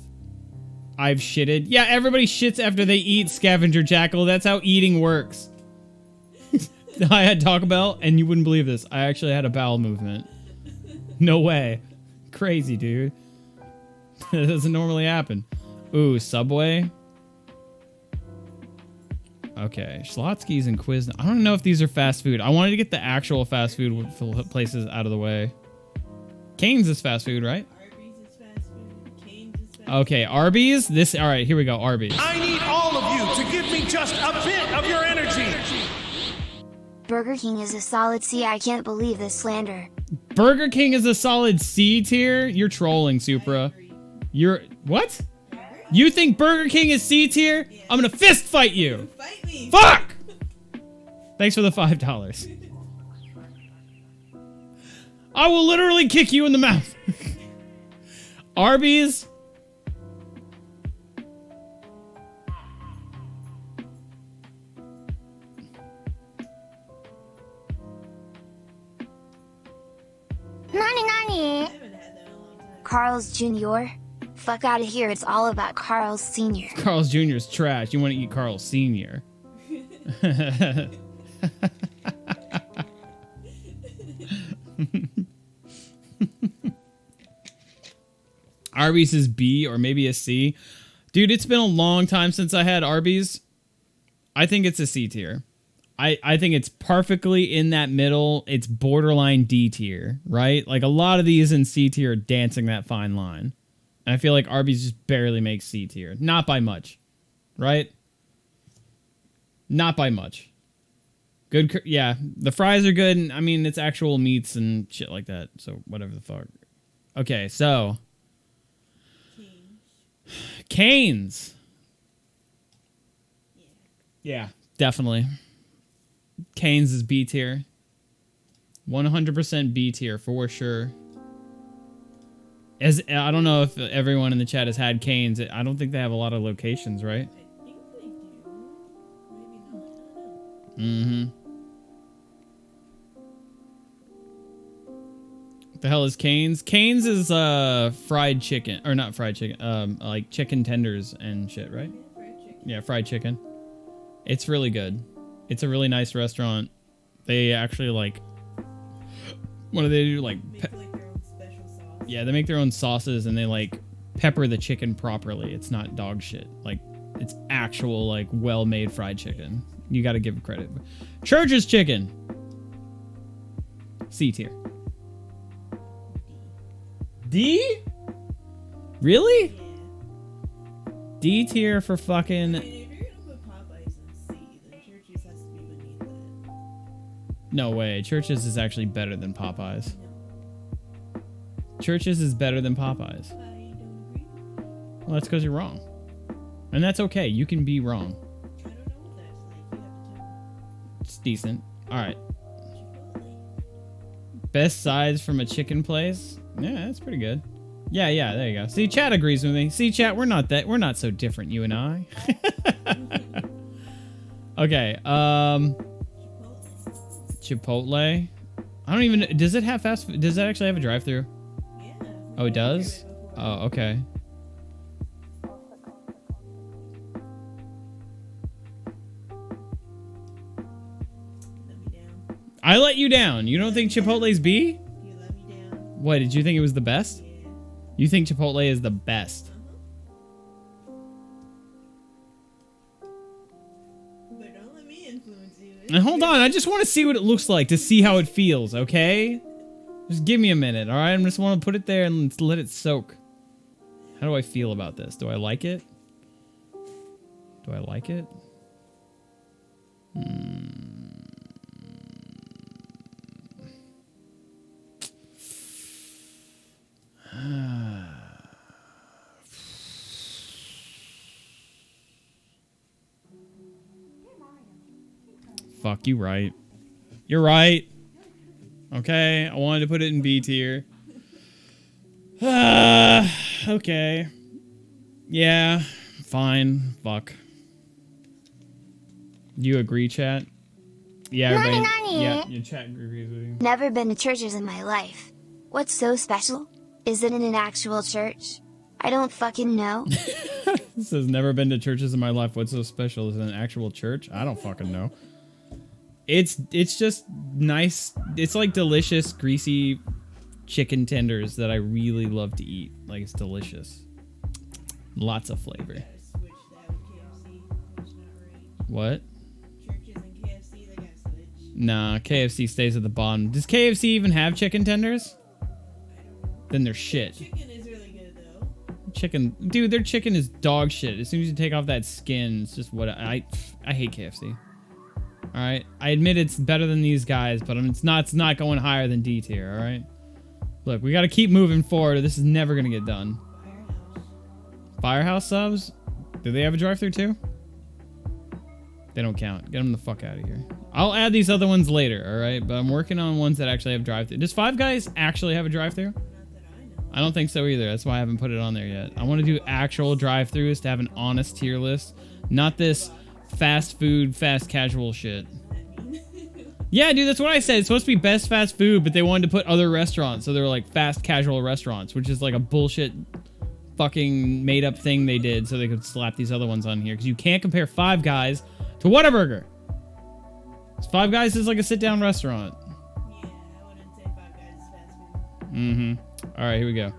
I've shitted. Yeah, everybody shits after they eat, Scavenger Jackal. That's how eating works. I had Taco Bell, and you wouldn't believe this. I actually had a bowel movement. No way. Crazy, dude. That doesn't normally happen. Ooh, Subway. Okay, Schlotsky's and Quiz. I don't know if these are fast food. I wanted to get the actual fast food places out of the way. Cane's is fast food, right? Arby's is fast food. Cane's is fast food. Okay, Arby's. All right, here we go. Arby's. I need all of you to give me just a bit of your energy. Burger King is a solid C. I can't believe this slander. Burger King is a solid C tier. You're trolling, Supra. You're what? You think Burger King is C tier? Yeah. I'm gonna fist fight you. Fight me. Fuck! Thanks for the $5. I will literally kick you in the mouth. Arby's. Nani I nani? haven't had that in a long time. Carl's Jr. Fuck out of here. It's all about Carl's Sr. Carl's Jr. is trash. You want to eat Carl's Sr. Arby's is B or maybe a C. Dude, it's been a long time since I had Arby's. I think it's a C tier. I think it's perfectly in that middle. It's borderline D tier, right? Like a lot of these in C tier are dancing that fine line. And I feel like Arby's just barely makes C tier. Not by much, right? Not by much. Good, yeah. The fries are good. And, I mean, it's actual meats and shit like that. So whatever the fuck. Okay, so Cane's. Yeah, definitely. Cane's is B tier. 100% B tier for sure. As I don't know if everyone in the chat has had Cane's. I don't think they have a lot of locations, right? I think they do. Maybe not. I don't know. Mm-hmm. The hell is Cane's? Cane's is fried chicken, or not fried chicken, like chicken tenders and shit, right? Yeah, fried chicken. Yeah, fried chicken. It's really good. It's a really nice restaurant. They actually like, what do they do? Like, Make like their own special sauce. yeah, they make their own sauces and they like pepper the chicken properly. It's not dog shit. Like, it's actual like well-made fried chicken. You got to give credit. Church's Chicken. C tier. D? Really? Yeah. D tier for I fucking... mean, if you're gonna put Popeyes in C, then Church's has to be beneath that. No way. Church's is actually better than Popeyes. No, Church's is better than Popeyes. I don't agree. Well, that's because you're wrong. And that's okay. You can be wrong. I don't know what that's like. You have to tell me. It's decent. All right. Chipotle. Best sides from a chicken place? Yeah, that's pretty good. Yeah, there you go. See, chat agrees with me. See, chat, we're not so different, you and I. Okay, Chipotle. I don't even, does it have fast food? Does it actually have a drive-thru? Yeah. Oh, it does? Oh, okay. Let me down. I let you down. You don't think Chipotle's B? You let me down. What, did you think it was the best? Yeah. You think Chipotle is the best? But don't let me influence you. And hold on, I just want to see what it looks like to see how it feels, okay? Just give me a minute, all right? I just want to put it there and let's let it soak. How do I feel about this? Do I like it? Do I like it? Fuck, you right. You're right. Okay, I wanted to put it in B tier. Okay. Yeah, fine. Fuck. You agree, chat? Yeah, everybody. Nani. Yeah, your chat agrees with you. Never been to churches in my life. What's so special? Is it in an actual church? I don't fucking know. This has never been to churches in my life. What's so special? Is it an actual church? I don't fucking know. It's just nice. It's like delicious, greasy chicken tenders that I really love to eat. Like, it's delicious. Lots of flavor. Gotta switch that with KFC. It's not right. What? Churches and KFC, they gotta switch. Nah, KFC stays at the bottom. Does KFC even have chicken tenders? I don't know. Then they're shit. Chicken is really good though. Chicken, dude, their chicken is dog shit. As soon as you take off that skin, it's just what I hate KFC. All right, I admit it's better than these guys, but it's not going higher than D tier. All right, look, we got to keep moving forward. Or this is never gonna get done. Firehouse subs? Do they have a drive-thru too? They don't count. Get them the fuck out of here. I'll add these other ones later. All right, but I'm working on ones that actually have drive-thru. Does Five Guys actually have a drive-thru? Not that I know. I don't think so either. That's why I haven't put it on there yet. I want to do actual drive-thrus to have an honest tier list, not this fast food, fast casual shit. Yeah, dude, that's what I said. It's supposed to be best fast food, but they wanted to put other restaurants, so they were like fast casual restaurants, which is like a bullshit fucking made up thing they did so they could slap these other ones on here, because you can't compare Five Guys to Whataburger. Five Guys is like a sit down restaurant. Yeah, I wouldn't say Five Guys is fast food. Mm-hmm. All right, here we go.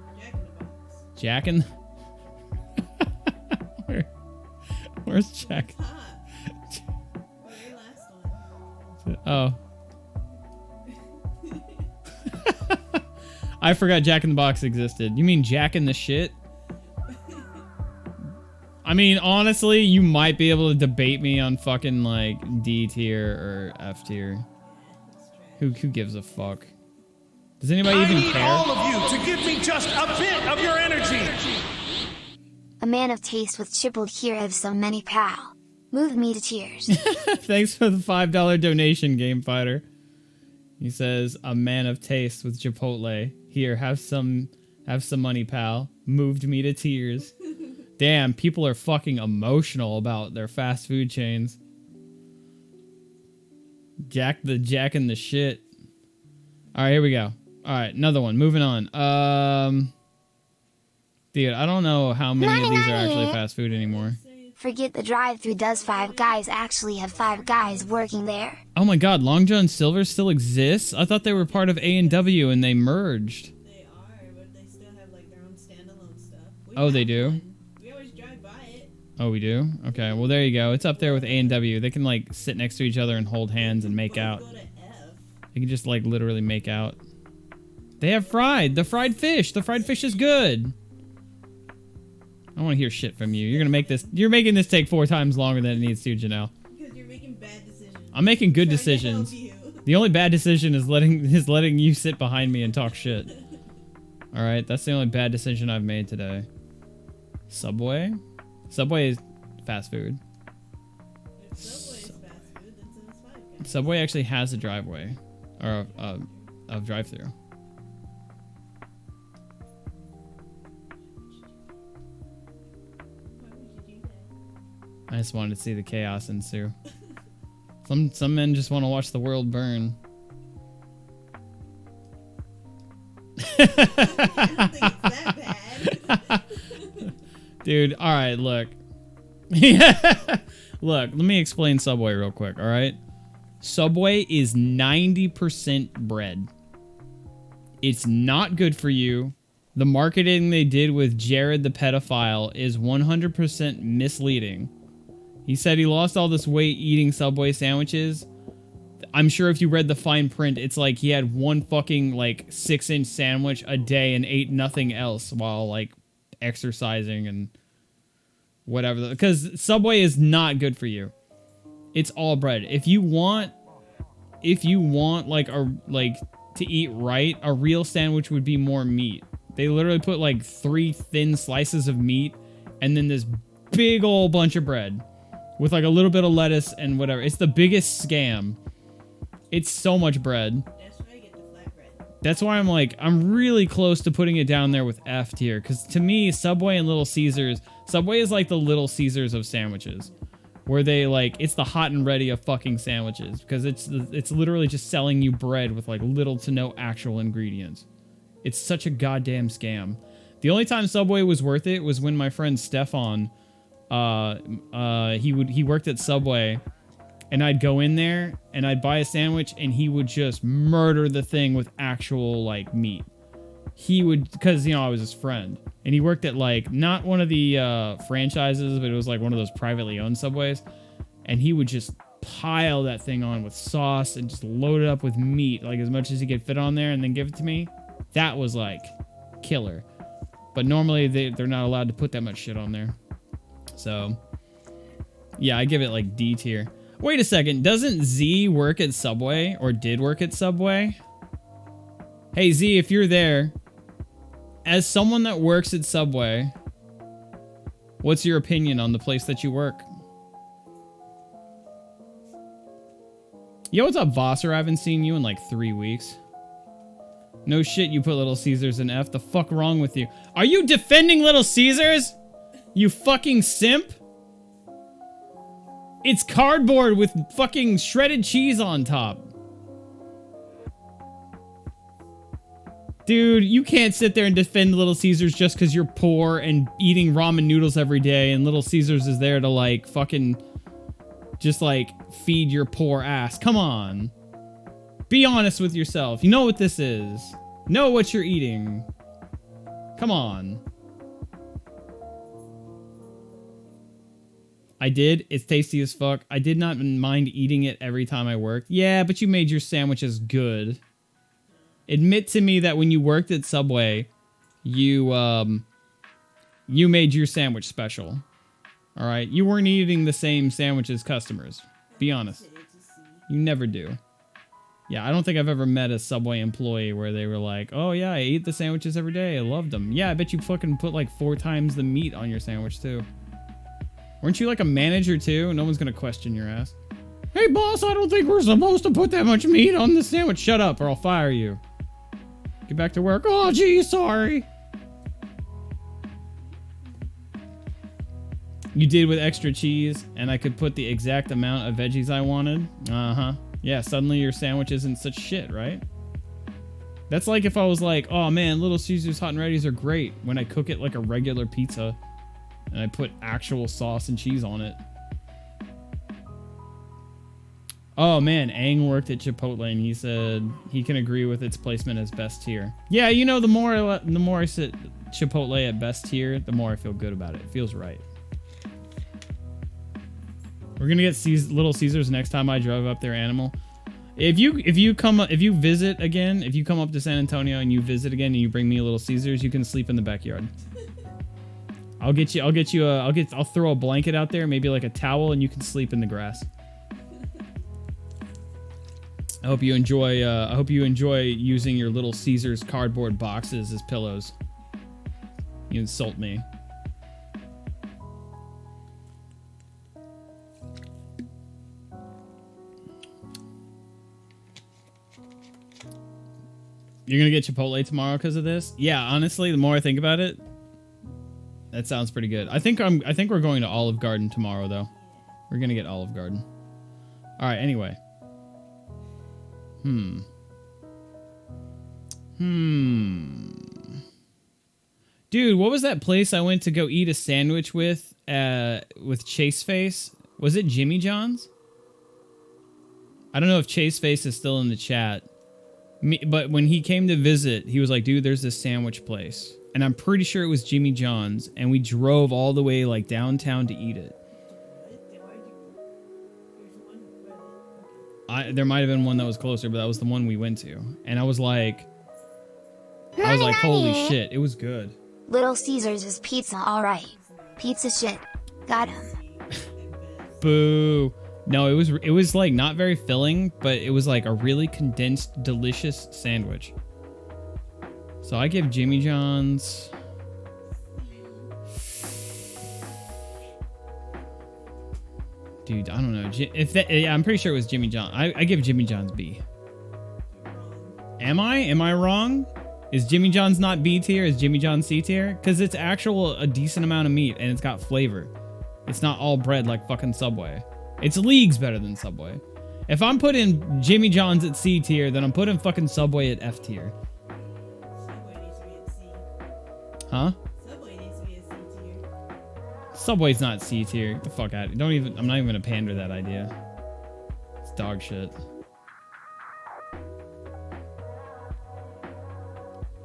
Jack in the Box. Jack in Where's Jack? Top. Very last one. Oh. I forgot Jack in the Box existed. You mean Jack in the Shit? I mean, honestly, you might be able to debate me on fucking like D tier or F tier. Who gives a fuck? Does anybody I even need care? all of you to give me just a bit of your energy. A man of taste with chipotle here have so many pal. Move me to tears. Thanks for the $5 donation, Game Fighter. He says, "A man of taste with Chipotle. Here, have some money, pal. Moved me to tears." Damn, people are fucking emotional about their fast food chains. Jack in the Shit. All right, here we go. All right, another one. Moving on. Dude, I don't know how many of these are actually fast food anymore. Forget the drive-thru. Does Five Guys actually have Five Guys working there? Oh my God, Long John Silver still exists? I thought they were part of A&W and they merged. They are, but they still have like their own standalone stuff. Oh, they do? We always drive by it. Oh, we do? Okay, well there you go. It's up there with A&W. They can like sit next to each other and hold hands and make out. Go to F. They can just like literally make out. They have the fried fish. The fried fish is good. I don't want to hear shit from you. You're making this take 4 times longer than it needs to, Janelle. Because you're making bad decisions. I'm making good Trying to decisions. help you. The only bad decision is letting you sit behind me and talk shit. All right, that's the only bad decision I've made today. Subway? Subway is fast food. If Subway is fast food, then so is Five Guys. Subway actually has a driveway or a drive-through. Why would you do that? I just wanted to see the chaos ensue. Some men just want to watch the world burn. I don't think it's that bad. Dude, all right, look. Yeah. Look, let me explain Subway real quick, all right? Subway is 90% bread. It's not good for you. The marketing they did with Jared the pedophile is 100% misleading. He said he lost all this weight eating Subway sandwiches. I'm sure if you read the fine print, it's like he had one fucking like 6-inch sandwich a day and ate nothing else while like exercising and whatever. Because Subway is not good for you. It's all bread. If you want like to eat right, a real sandwich would be more meat. They literally put like 3 thin slices of meat and then this big old bunch of bread with like a little bit of lettuce and whatever. It's the biggest scam. It's so much bread. That's why I get the flatbread. That's why I'm like, I'm really close to putting it down there with F tier. Because to me, Subway and Little Caesars, Subway is like the Little Caesars of sandwiches. Where they like, it's the hot and ready of fucking sandwiches. Because it's literally just selling you bread with like little to no actual ingredients. It's such a goddamn scam. The only time Subway was worth it was when my friend Stefan, he worked at Subway. And I'd go in there and I'd buy a sandwich and he would just murder the thing with actual like meat. He would, because, you know, I was his friend. And he worked at like, not one of the franchises, but it was like one of those privately owned Subways. And he would just pile that thing on with sauce and just load it up with meat, like as much as he could fit on there and then give it to me. That was like killer. But normally they're not allowed to put that much shit on there. So, yeah, I give it like D tier. Wait a second, doesn't Z work at Subway, or did work at Subway? Hey Z, if you're there, as someone that works at Subway, what's your opinion on the place that you work? Yo, what's up, Vosser? I haven't seen you in like 3 weeks. No shit, you put Little Caesars in F. The fuck wrong with you? Are you defending Little Caesars? You fucking simp? It's cardboard with fucking shredded cheese on top. Dude, you can't sit there and defend Little Caesars just because you're poor and eating ramen noodles every day and Little Caesars is there to like fucking just like feed your poor ass. Come on. Be honest with yourself. You know what this is. Know what you're eating. Come on. I did. It's tasty as fuck. I did not mind eating it every time I worked. Yeah, but you made your sandwiches good. Admit to me that when you worked at Subway, you made your sandwich special. All right? You weren't eating the same sandwich as customers. Be honest. You never do. Yeah, I don't think I've ever met a Subway employee where they were like, oh yeah, I ate the sandwiches every day. I loved them. Yeah, I bet you fucking put like 4 times the meat on your sandwich too. Weren't you like a manager too? No one's gonna question your ass. Hey boss, I don't think we're supposed to put that much meat on the sandwich. Shut up or I'll fire you. Get back to work. Oh gee, sorry. You did with extra cheese and I could put the exact amount of veggies I wanted. Uh-huh. Yeah, suddenly your sandwich isn't such shit, right? That's like if I was like, oh man, Little Caesars Hot and Ready's are great when I cook it like a regular pizza. And I put actual sauce and cheese on it. Oh man, Aang worked at Chipotle and he said he can agree with its placement as best tier. Yeah, you know, the more I sit Chipotle at best tier, the more I feel good about it. It feels right. We're gonna get Little Caesars next time I drive up there, Animal. If you visit again, if you come up to San Antonio and you visit again and you bring me a Little Caesars, you can sleep in the backyard. I'll throw a blanket out there, maybe like a towel, and you can sleep in the grass. I hope you enjoy using your Little Caesars cardboard boxes as pillows. You insult me. You're gonna get Chipotle tomorrow because of this? Yeah, honestly, the more I think about it, that sounds pretty good. I think we're going to Olive Garden tomorrow, though. We're gonna get Olive Garden. All right. Anyway. Dude, what was that place I went to go eat a sandwich with Chase Face? Was it Jimmy John's? I don't know if Chase Face is still in the chat. But when he came to visit, he was like, dude, there's this sandwich place. And I'm pretty sure it was Jimmy John's. And we drove all the way like downtown to eat it. There might have been one that was closer, but that was the one we went to. And I was like, holy shit, it was good. Little Caesars is pizza alright. Pizza shit. Got him. Boo. No, it was like not very filling, but it was like a really condensed, delicious sandwich. So I give Jimmy John's. Dude, I don't know. If that, yeah, I'm pretty sure it was Jimmy John. I give Jimmy John's B. Am I? Am I wrong? Is Jimmy John's not B tier? Is Jimmy John's C tier? Because it's a decent amount of meat and it's got flavor. It's not all bread like fucking Subway. It's leagues better than Subway. If I'm putting Jimmy John's at C tier, then I'm putting fucking Subway at F tier. Subway needs to be at C. Huh? Subway needs to be at C tier. Subway's not C tier. Get the fuck out. Don't even. I'm not even gonna pander that idea. It's dog shit.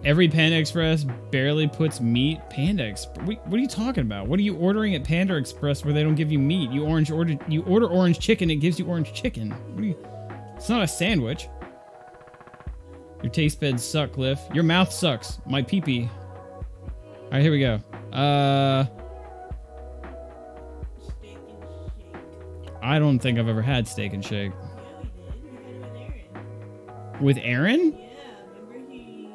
Every Panda Express barely puts meat. Panda Express. What are you talking about? What are you ordering at Panda Express where they don't give you meat? You order orange chicken. It gives you orange chicken. It's not a sandwich. Your taste buds suck, Cliff. Your mouth sucks. My pee-pee. All right, here we go. Steak and shake. I don't think I've ever had steak and shake. Yeah, we did. We had it With with Aaron. Aaron? Yeah, remember he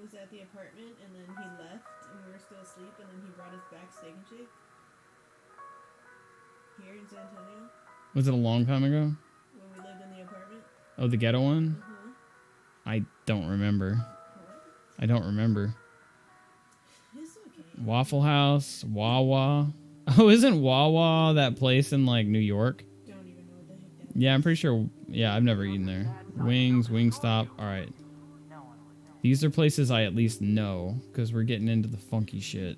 was at the apartment and then he left and we were still asleep and then he brought us back steak and shake? Here in San Antonio? Was it a long time ago? When we lived in the apartment? Oh, the ghetto one? Mm-hmm. I don't remember. What? I don't remember. It's okay. Waffle House, Wawa. Oh, isn't Wawa that place in like New York? Don't even know what the heck that Yeah, I'm pretty sure. Yeah, I've never eaten there. Wings, Wingstop. All right. These are places I at least know because we're getting into the funky shit.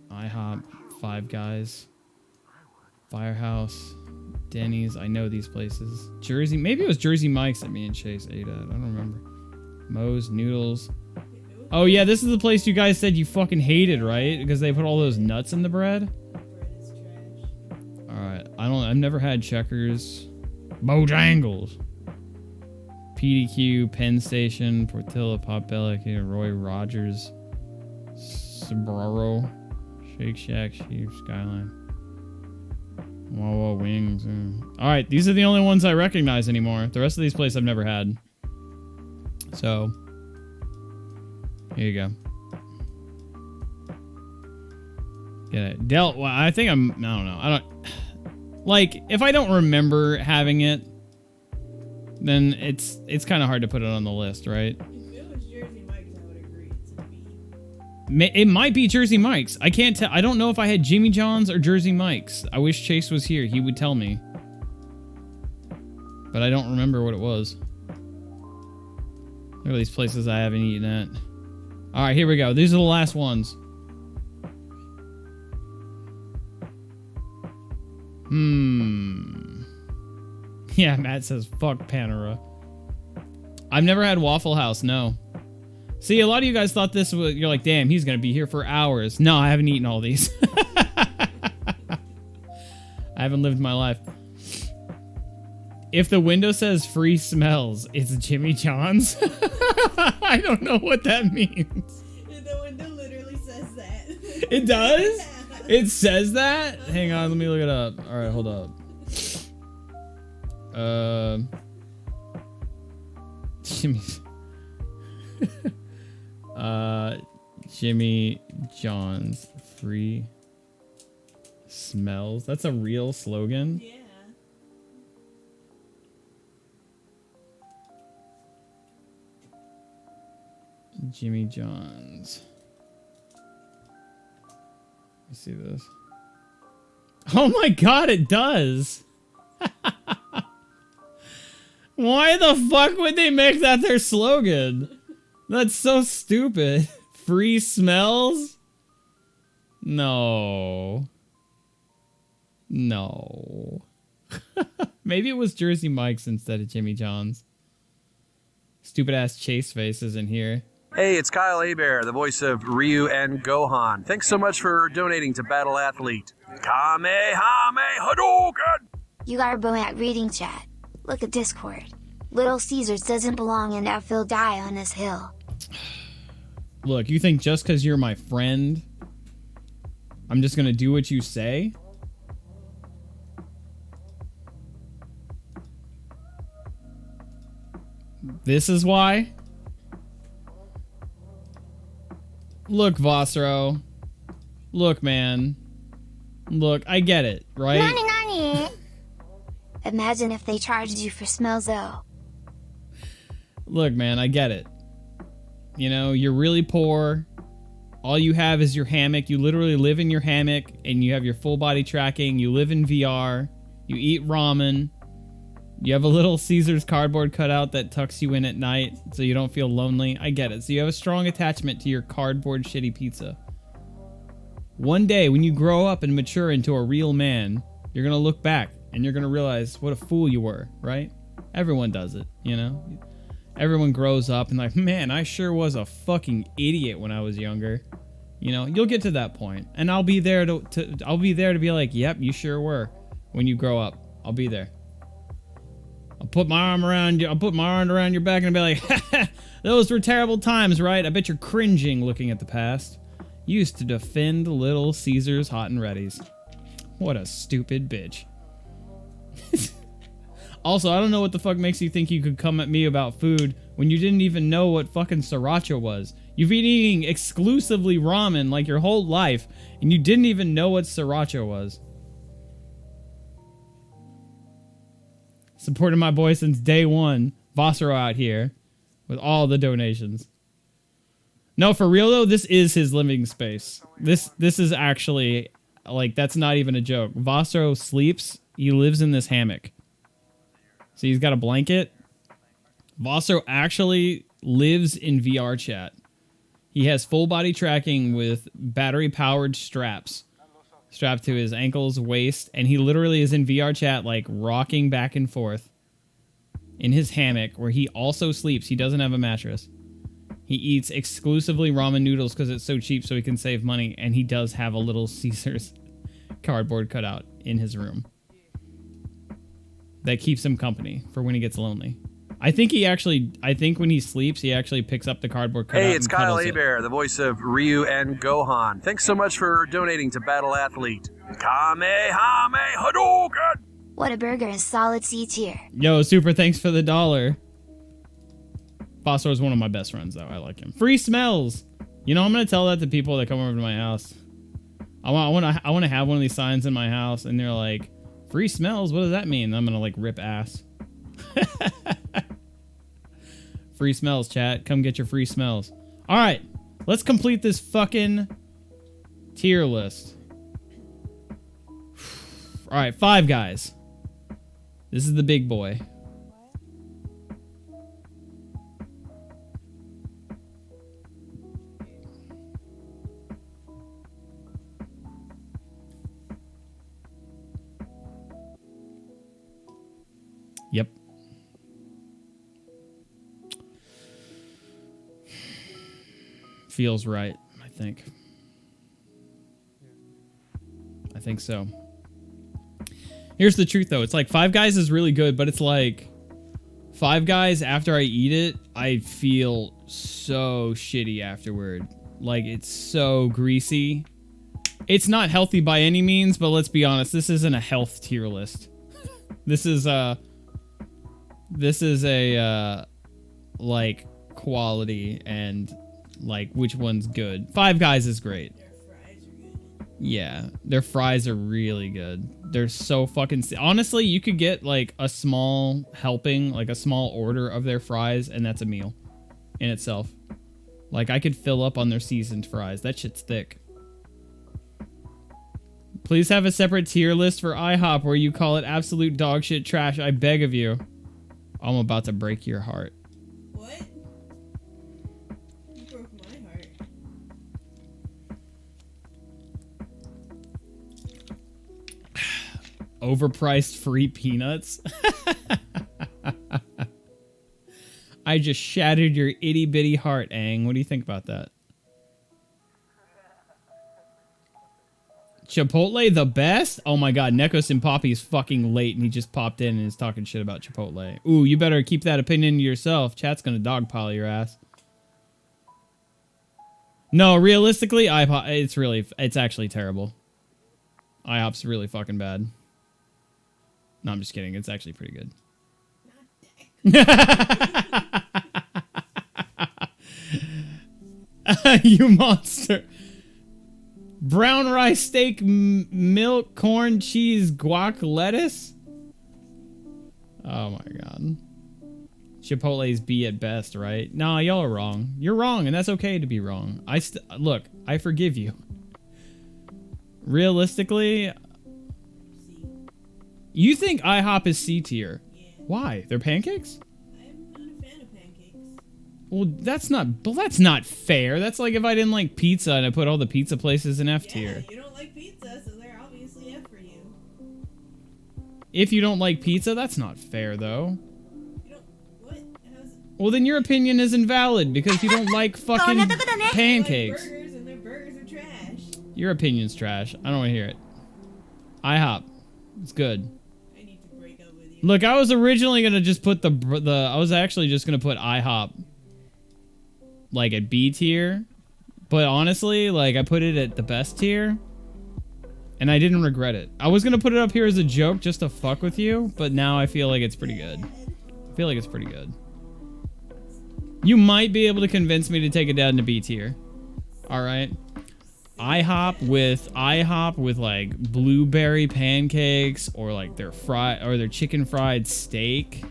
IHOP, Five Guys, Firehouse, Denny's. I know these places. Jersey. Maybe it was Jersey Mike's that me and Chase ate at. I don't remember. Moe's Noodles. Oh yeah, this is the place you guys said you fucking hated, right? Because they put all those nuts in the bread. bread is trash. All right, I've never had Checkers, Bojangles, PDQ, Penn Station, Portillo, Potbelly, Roy Rogers, Sbarro, Shake Shack, Sheep, Skyline, Wawa Wings. All right, these are the only ones I recognize anymore. The rest of these places I've never had. So here you go. Get it. Well, I think I don't know. I don't like if I don't remember having it, then it's kind of hard to put it on the list, right? If it was Jersey Mike's, I would agree. It's a B. It might be Jersey Mike's. I can't tell. I don't know if I had Jimmy John's or Jersey Mike's. I wish Chase was here. He would tell me. But I don't remember what it was. Look at these places I haven't eaten at. All right, here we go. These are the last ones. Yeah, Matt says, fuck Panera. I've never had Waffle House, no. See, a lot of you guys thought this was, you're like, damn, he's going to be here for hours. No, I haven't eaten all these. I haven't lived my life. If the window says free smells, it's Jimmy John's. I don't know what that means. The window literally says that. It does? Yeah. It says that? Hang on, let me look it up. All right, hold up. Jimmy. Jimmy John's free smells. That's a real slogan. Yeah. Jimmy John's. You see this? Oh my god, it does! Why the fuck would they make that their slogan? That's so stupid. Free smells? No. No. Maybe it was Jersey Mike's instead of Jimmy John's. Stupid ass Chase face isn't here. Hey, it's Kyle Hebert, the voice of Ryu and Gohan. Thanks so much for donating to Battle Athlete. Kamehame Hadouken! You got a bow at reading chat. Look at Discord. Little Caesars doesn't belong in that Phil die on this hill. Look, you think just because you're my friend, I'm just gonna do what you say? This is why? Look, Vossro. Look, man. Look, I get it, right? Imagine if they charged you for smells though. Look, man, I get it. You know, you're really poor. All you have is your hammock. You literally live in your hammock and you have your full body tracking. You live in VR. You eat ramen. You have a little Caesar's cardboard cutout that tucks you in at night so you don't feel lonely. I get it. So you have a strong attachment to your cardboard shitty pizza. One day when you grow up and mature into a real man, you're going to look back and you're going to realize what a fool you were, right? Everyone does it, you know? Everyone grows up and like, man, I sure was a fucking idiot when I was younger. You know, you'll get to that point, and I'll be there to be like, yep, you sure were. When you grow up, I'll be there. I'll put my arm around you. I'll put my arm around your back and be like, those were terrible times, right? I bet you're cringing looking at the past. You used to defend Little Caesar's Hot and Ready's. What a stupid bitch. Also, I don't know what the fuck makes you think you could come at me about food when you didn't even know what fucking sriracha was. You've been eating exclusively ramen like your whole life, and you didn't even know what sriracha was. Supporting my boy since day one. Vossro out here with all the donations. No, for real though, this is his living space. This is actually, like, that's not even a joke. Vossro sleeps, he lives in this hammock. So he's got a blanket. Vossro actually lives in VR chat. He has full body tracking with battery powered straps strapped to his ankles, waist, and he literally is in VR chat, like rocking back and forth in his hammock where he also sleeps. He doesn't have a mattress. He eats exclusively ramen noodles because it's so cheap so he can save money, and he does have a Little Caesar's cardboard cutout in his room that keeps him company for when he gets lonely. I think when he sleeps, he actually picks up the cardboard cutout. Hey, it's and Kyle cuddles it. Abear, the voice of Ryu and Gohan. Thanks so much for donating to Battle Athlete. Kamehame Hadouken! What a burger is solid C tier. Yo, super thanks for the $1. Foster is one of my best friends, though. I like him. Free smells. You know, I'm gonna tell that to people that come over to my house. I want to have one of these signs in my house, and they're like, "Free smells? What does that mean?" I'm gonna like rip ass. Free smells, chat. Come get your free smells. All right, let's complete this fucking tier list. All right, Five Guys. This is the big boy. Yep. Feels right, I think. I think so. Here's the truth, though. It's like Five Guys is really good, but it's like Five Guys, after I eat it, I feel so shitty afterward. Like, it's so greasy. It's not healthy by any means, but let's be honest, this isn't a health tier list. This is a like quality and like which one's good. Five Guys is great. Yeah, their fries are really good. They're so fucking... Honestly, you could get like a small helping, like a small order of their fries, and that's a meal in itself. Like, I could fill up on their seasoned fries. That shit's thick. Please have a separate tier list for IHOP where you call it absolute dog shit trash. I beg of you. I'm about to break your heart. What? You broke my heart. Overpriced free peanuts? I just shattered your itty bitty heart, Aang. What do you think about that? Chipotle the best? Oh my god, Nekos and Poppy is fucking late and he just popped in and is talking shit about Chipotle. Ooh, you better keep that opinion to yourself. Chat's gonna dogpile your ass. No, realistically, it's actually terrible. IHOP's really fucking bad. No, I'm just kidding. It's actually pretty good. You monster. Brown rice steak, milk, corn, cheese, guac, lettuce? Oh my god. Chipotle's B at best, right? Nah, y'all are wrong. You're wrong, and that's okay to be wrong. Look, I forgive you. Realistically, you think IHOP is C tier. Yeah. Why? They're pancakes? I'm not a fan of pancakes. Well, that's not fair. That's like if I didn't like pizza and I put all the pizza places in F tier. You don't like pizza, so they're obviously F for you. If you don't like pizza, that's not fair though. You don't. What? How's it? Well, then your opinion is invalid because you don't like fucking pancakes. Like burgers, and their burgers are trash. Your opinion's trash. I don't want to hear it. IHOP. It's good. I need to break up with you. Look, I was originally gonna just put I was actually just gonna put IHOP like at B tier, but honestly, like I put it at the best tier, and I didn't regret it. I was gonna put it up here as a joke just to fuck with you, but now I feel like it's pretty good. I feel like it's pretty good. You might be able to convince me to take it down to B tier. All right. IHOP with like blueberry pancakes or like their chicken fried steak.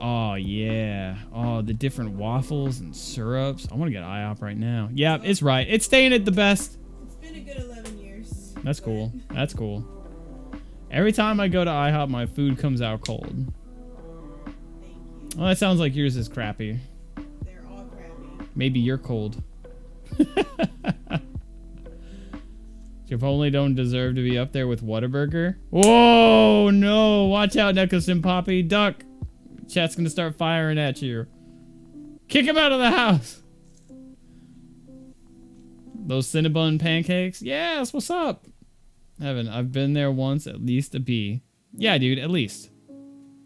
Oh yeah. Oh, the different waffles and syrups. I want to get IHOP right now. Yeah, it's right. It's staying at the best. It's been a good 11 years. That's cool. That's cool. Every time I go to IHOP, my food comes out cold. Thank you. Well, that sounds like yours is crappy. They're all crappy. Maybe you're cold. Chipotle don't deserve to be up there with Whataburger. Whoa, no. Watch out, Neko Poppy. Duck. Chat's gonna start firing at you. Kick him out of the house. Those Cinnabon pancakes? Yes, what's up? Evan, I've been there once, at least a B. Yeah, dude, at least.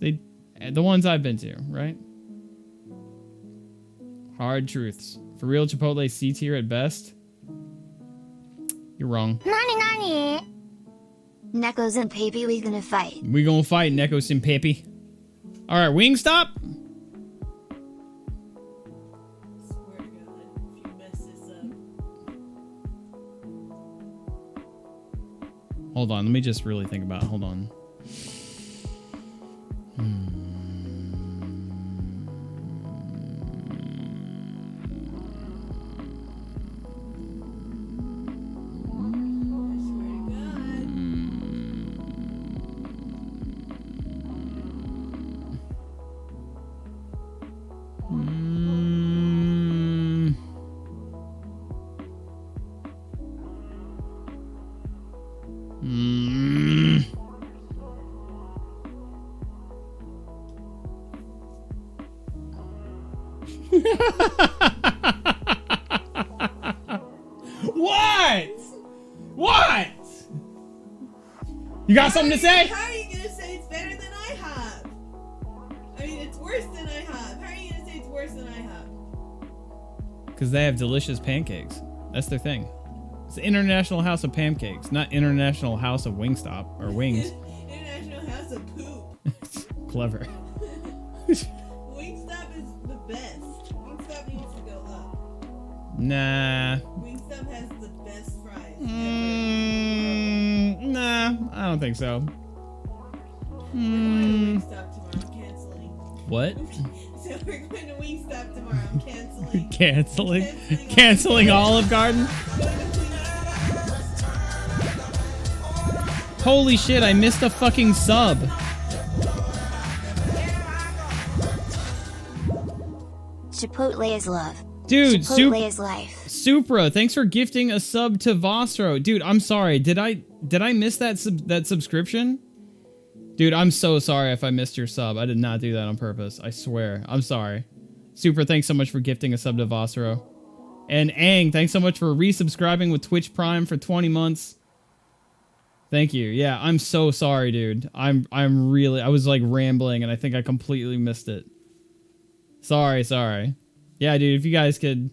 The ones I've been to, right? Hard truths. For real, Chipotle C tier at best? You're wrong. Nani? Neko's and Pepe, we gonna fight. We gonna fight, Neko and Pepe. Alright, Wingstop? Swear to God, if you mess this up. Hold on, let me just really think about it. Hold on. What? What? You got something to say? How are you gonna say it's better than IHOP? I mean, it's worse than IHOP. How are you gonna say it's worse than IHOP? Because they have delicious pancakes. That's their thing. It's the International House of Pancakes, not International House of Wingstop or Wings. International House of Poop. Clever. Wingstop is the best. Wingstop needs to go up. Nah. Wingstop has the best fries ever. Nah, I don't think so. We're going to Wingstop tomorrow. I'm canceling. What? So we're going to Wingstop tomorrow. I'm canceling. Canceling Olive Garden? Holy shit, I missed a fucking sub. Chipotle is love. Dude, Chipotle is life. Supra, thanks for gifting a sub to Vostro. Dude, I'm sorry. Did I miss that subscription? Dude, I'm so sorry if I missed your sub. I did not do that on purpose. I swear. I'm sorry. Supra, thanks so much for gifting a sub to Vostro. And Aang, thanks so much for resubscribing with Twitch Prime for 20 months. Thank you. Yeah, I'm so sorry, dude. I was like rambling and I think I completely missed it. Sorry. Yeah, dude, if you guys could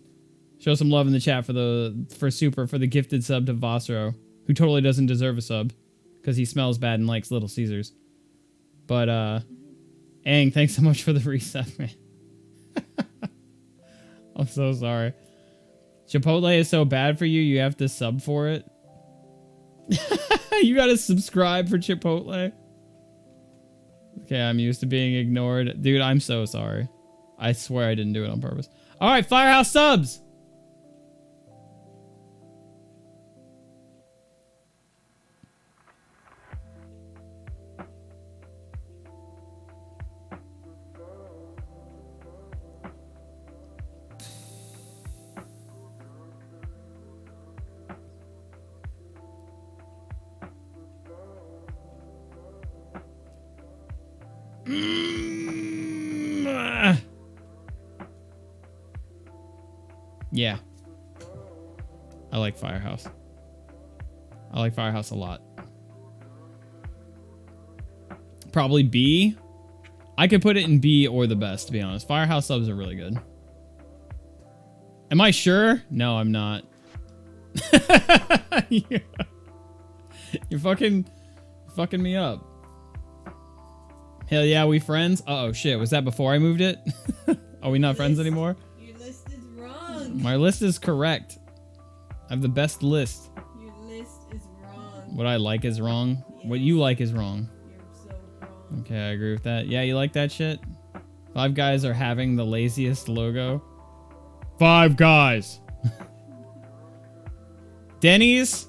show some love in the chat for Super for the gifted sub to Vostro, who totally doesn't deserve a sub because he smells bad and likes Little Caesars. But Aang, thanks so much for the reset, man. I'm so sorry. Chipotle is so bad for you, you have to sub for it. You gotta subscribe for Chipotle. Okay, I'm used to being ignored. Dude, I'm so sorry. I swear I didn't do it on purpose. All right, Firehouse subs. Yeah. I like Firehouse. I like Firehouse a lot. Probably B. I could put it in B or the best, to be honest. Firehouse subs are really good. Am I sure? No, I'm not. You're fucking me up. Hell yeah, we friends? Uh-oh, shit. Was that before I moved it? Are we not friends anymore? Your list is wrong. My list is correct. I have the best list. Your list is wrong. What I like is wrong. What you like is wrong. You're so wrong. Okay, I agree with that. Yeah, you like that shit? Five Guys are having the laziest logo. Five Guys. Denny's.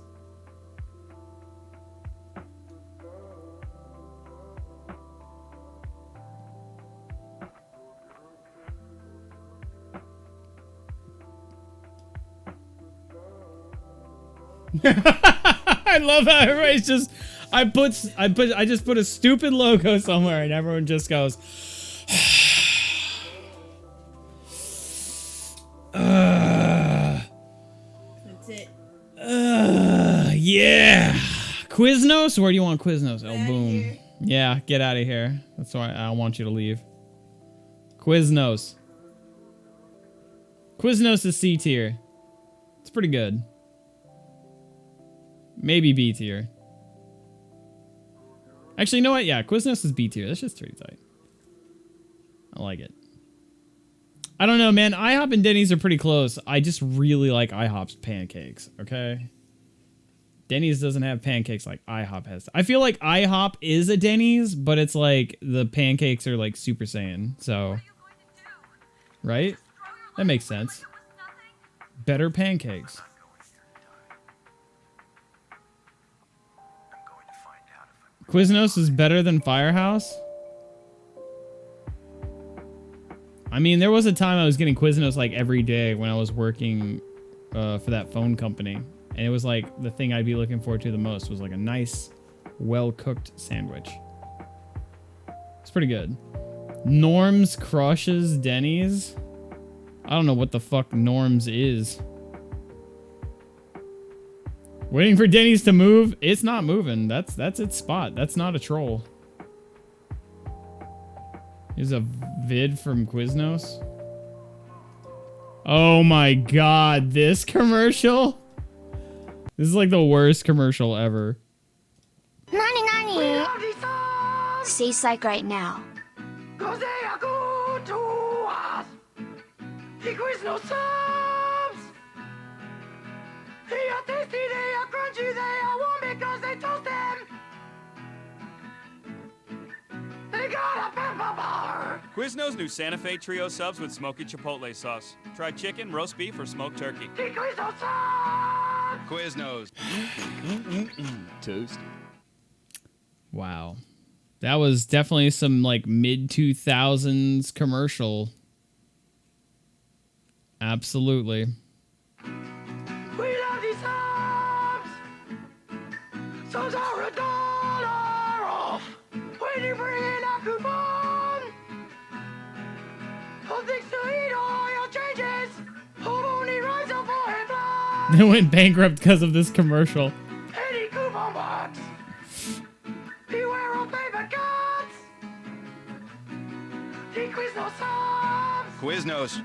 I love how everybody's just I just put a stupid logo somewhere and everyone just goes That's it. yeah. Quiznos? Where do you want Quiznos? Oh, Outta boom. here. Yeah, get out of here. That's why I don't want you to leave. Quiznos. Quiznos is C tier. It's pretty good. Maybe B tier. Actually, you know what? Yeah, Quiznos is B tier. That's just pretty tight. I like it. I don't know, man. IHOP and Denny's are pretty close. I just really like IHOP's pancakes, okay? Denny's doesn't have pancakes like IHOP has. I feel like IHOP is a Denny's, but it's like the pancakes are like Super Saiyan, so... Right? That makes sense. Better pancakes. Quiznos is better than Firehouse? I mean, there was a time I was getting Quiznos like every day when I was working for that phone company. And it was like the thing I'd be looking forward to the most was like a nice, well-cooked sandwich. It's pretty good. Norm's crushes Denny's? I don't know what the fuck Norm's is. Waiting for Denny's to move? It's not moving. That's its spot. That's not a troll. Here's a vid from Quiznos. Oh my god, this commercial? This is like the worst commercial ever. Nani nani? Say psych right now. Quiznos new Santa Fe Trio subs with smoky chipotle sauce. Try chicken, roast beef, or smoked turkey. Quiznos. Toasty. Wow. That was definitely some like mid-2000s commercial. Absolutely. We love these subs! Subs are $1 off when you bring in a coupon. All things to eat, oil changes. Hold only rise up for headline. They went bankrupt because of this commercial. Any coupon box. Beware of paper cuts. The Quiznos subs. Quiznos.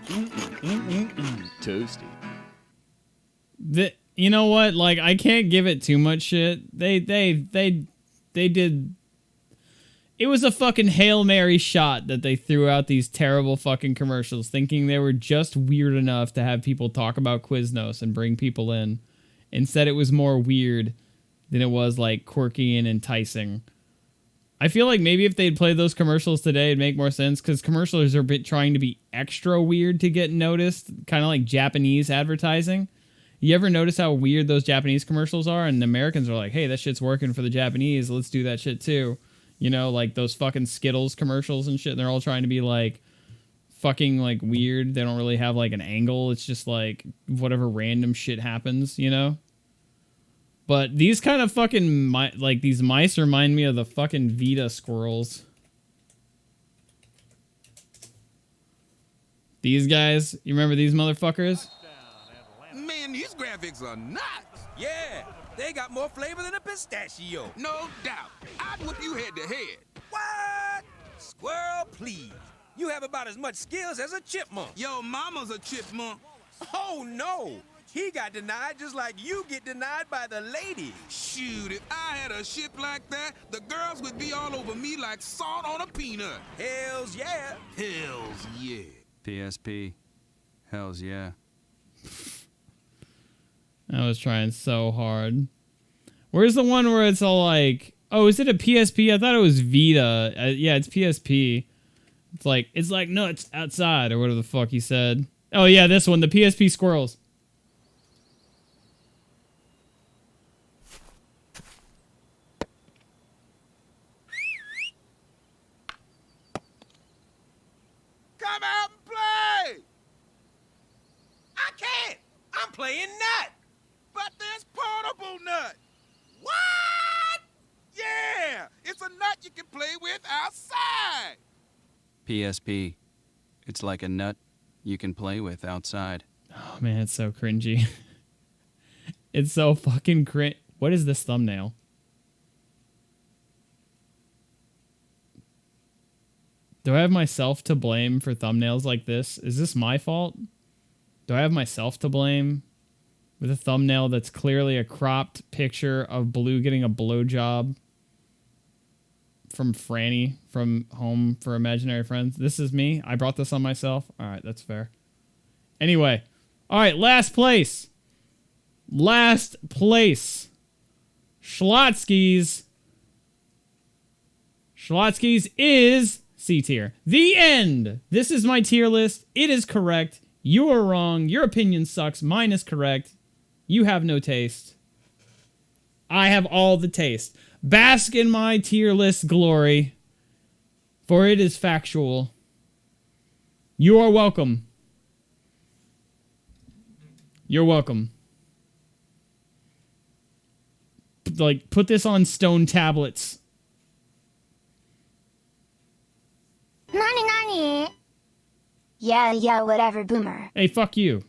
Toasty. You know what? Like, I can't give it too much shit. They did. It was a fucking Hail Mary shot that they threw out these terrible fucking commercials, thinking they were just weird enough to have people talk about Quiznos and bring people in. Instead, it was more weird than it was like quirky and enticing. I feel like maybe if they'd played those commercials today, it'd make more sense, because commercials are trying to be extra weird to get noticed, kind of like Japanese advertising. You ever notice how weird those Japanese commercials are? And the Americans are like, hey, that shit's working for the Japanese. Let's do that shit too. You know, like those fucking Skittles commercials and shit. And they're all trying to be like fucking like weird. They don't really have like an angle. It's just like whatever random shit happens, you know? But these kind of fucking, like, these mice remind me of the fucking Vita squirrels. These guys, you remember these motherfuckers? Man, these graphics are nuts. Yeah, they got more flavor than a pistachio. No doubt. I'd whip you head to head. What? Squirrel, please. You have about as much skills as a chipmunk. Yo, mama's a chipmunk. Oh, no. He got denied just like you get denied by the ladies. Shoot, if I had a ship like that, the girls would be all over me like salt on a peanut. Hells yeah. Hells yeah. PSP. Hells yeah. I was trying so hard. Where's the one where it's all like, oh, is it a PSP? I thought it was Vita. Yeah, it's PSP. It's like nuts outside or whatever the fuck he said. Oh yeah, this one, the PSP squirrels. Come out and play! I can't! I'm playing Nut! But there's Portable Nut! What? Yeah! It's a nut you can play with outside! PSP. It's like a nut you can play with outside. Oh man, it's so cringy. It's so fucking cringe. What is this thumbnail? Do I have myself to blame for thumbnails like this? Is this my fault? Do I have myself to blame with a thumbnail that's clearly a cropped picture of Blue getting a blowjob from Franny from Home for Imaginary Friends? This is me. I brought this on myself. All right, that's fair. Anyway. All right, last place. Last place. Schlotsky's is C tier. The end. This is my tier list. It is correct. You are wrong. Your opinion sucks. Mine is correct. You have no taste. I have all the taste. Bask in my tier list glory, for it is factual. You are welcome. You're welcome. Like, put this on stone tablets. Nani? Yeah, whatever, boomer. Hey, fuck you.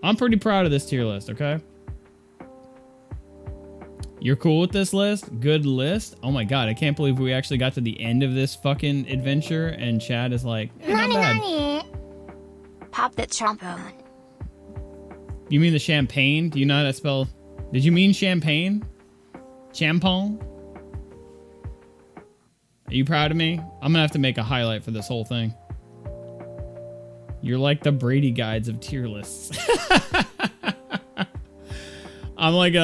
I'm pretty proud of this tier list, okay? You're cool with this list? Good list? Oh my god, I can't believe we actually got to the end of this fucking adventure and Chad is like, not bad. Pop that trombone. You mean the champagne? Do you know how to spell? Did you mean champagne? Champagne? Are you proud of me? I'm gonna have to make a highlight for this whole thing. You're like the Brady guides of tier lists. I'm like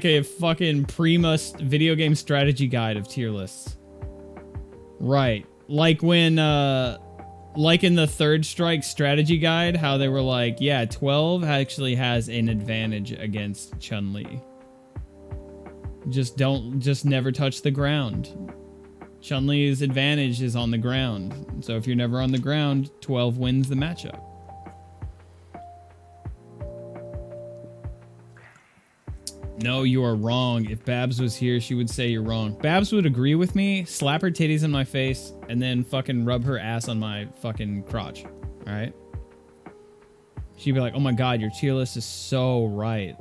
a fucking Primus video game strategy guide of tier lists. Right. Like when like in the Third Strike strategy guide, how they were like, yeah, 12 actually has an advantage against Chun-Li. Just never touch the ground. Chun-Li's advantage is on the ground. So if you're never on the ground, 12 wins the matchup. No, you are wrong. If Babs was here, she would say you're wrong. Babs would agree with me, slap her titties in my face, and then fucking rub her ass on my fucking crotch. Alright? She'd be like, oh my god, your tier list is so right.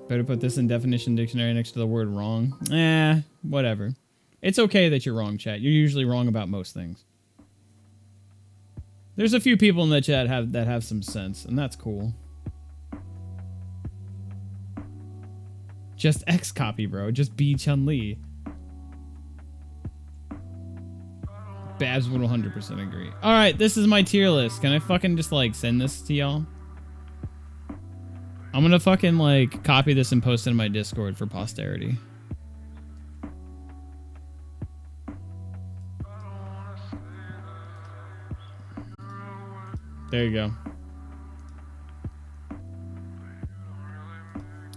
Better put this in definition dictionary next to the word wrong. Whatever. It's okay that you're wrong, chat. You're usually wrong about most things. There's a few people in the chat that have some sense, and that's cool. Just X copy, bro. Just be Chun-Li. Babs would 100% agree. Alright, this is my tier list. Can I fucking just, like, send this to y'all? I'm gonna fucking like copy this and post it in my Discord for posterity. There you go.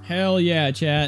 Hell yeah, chat.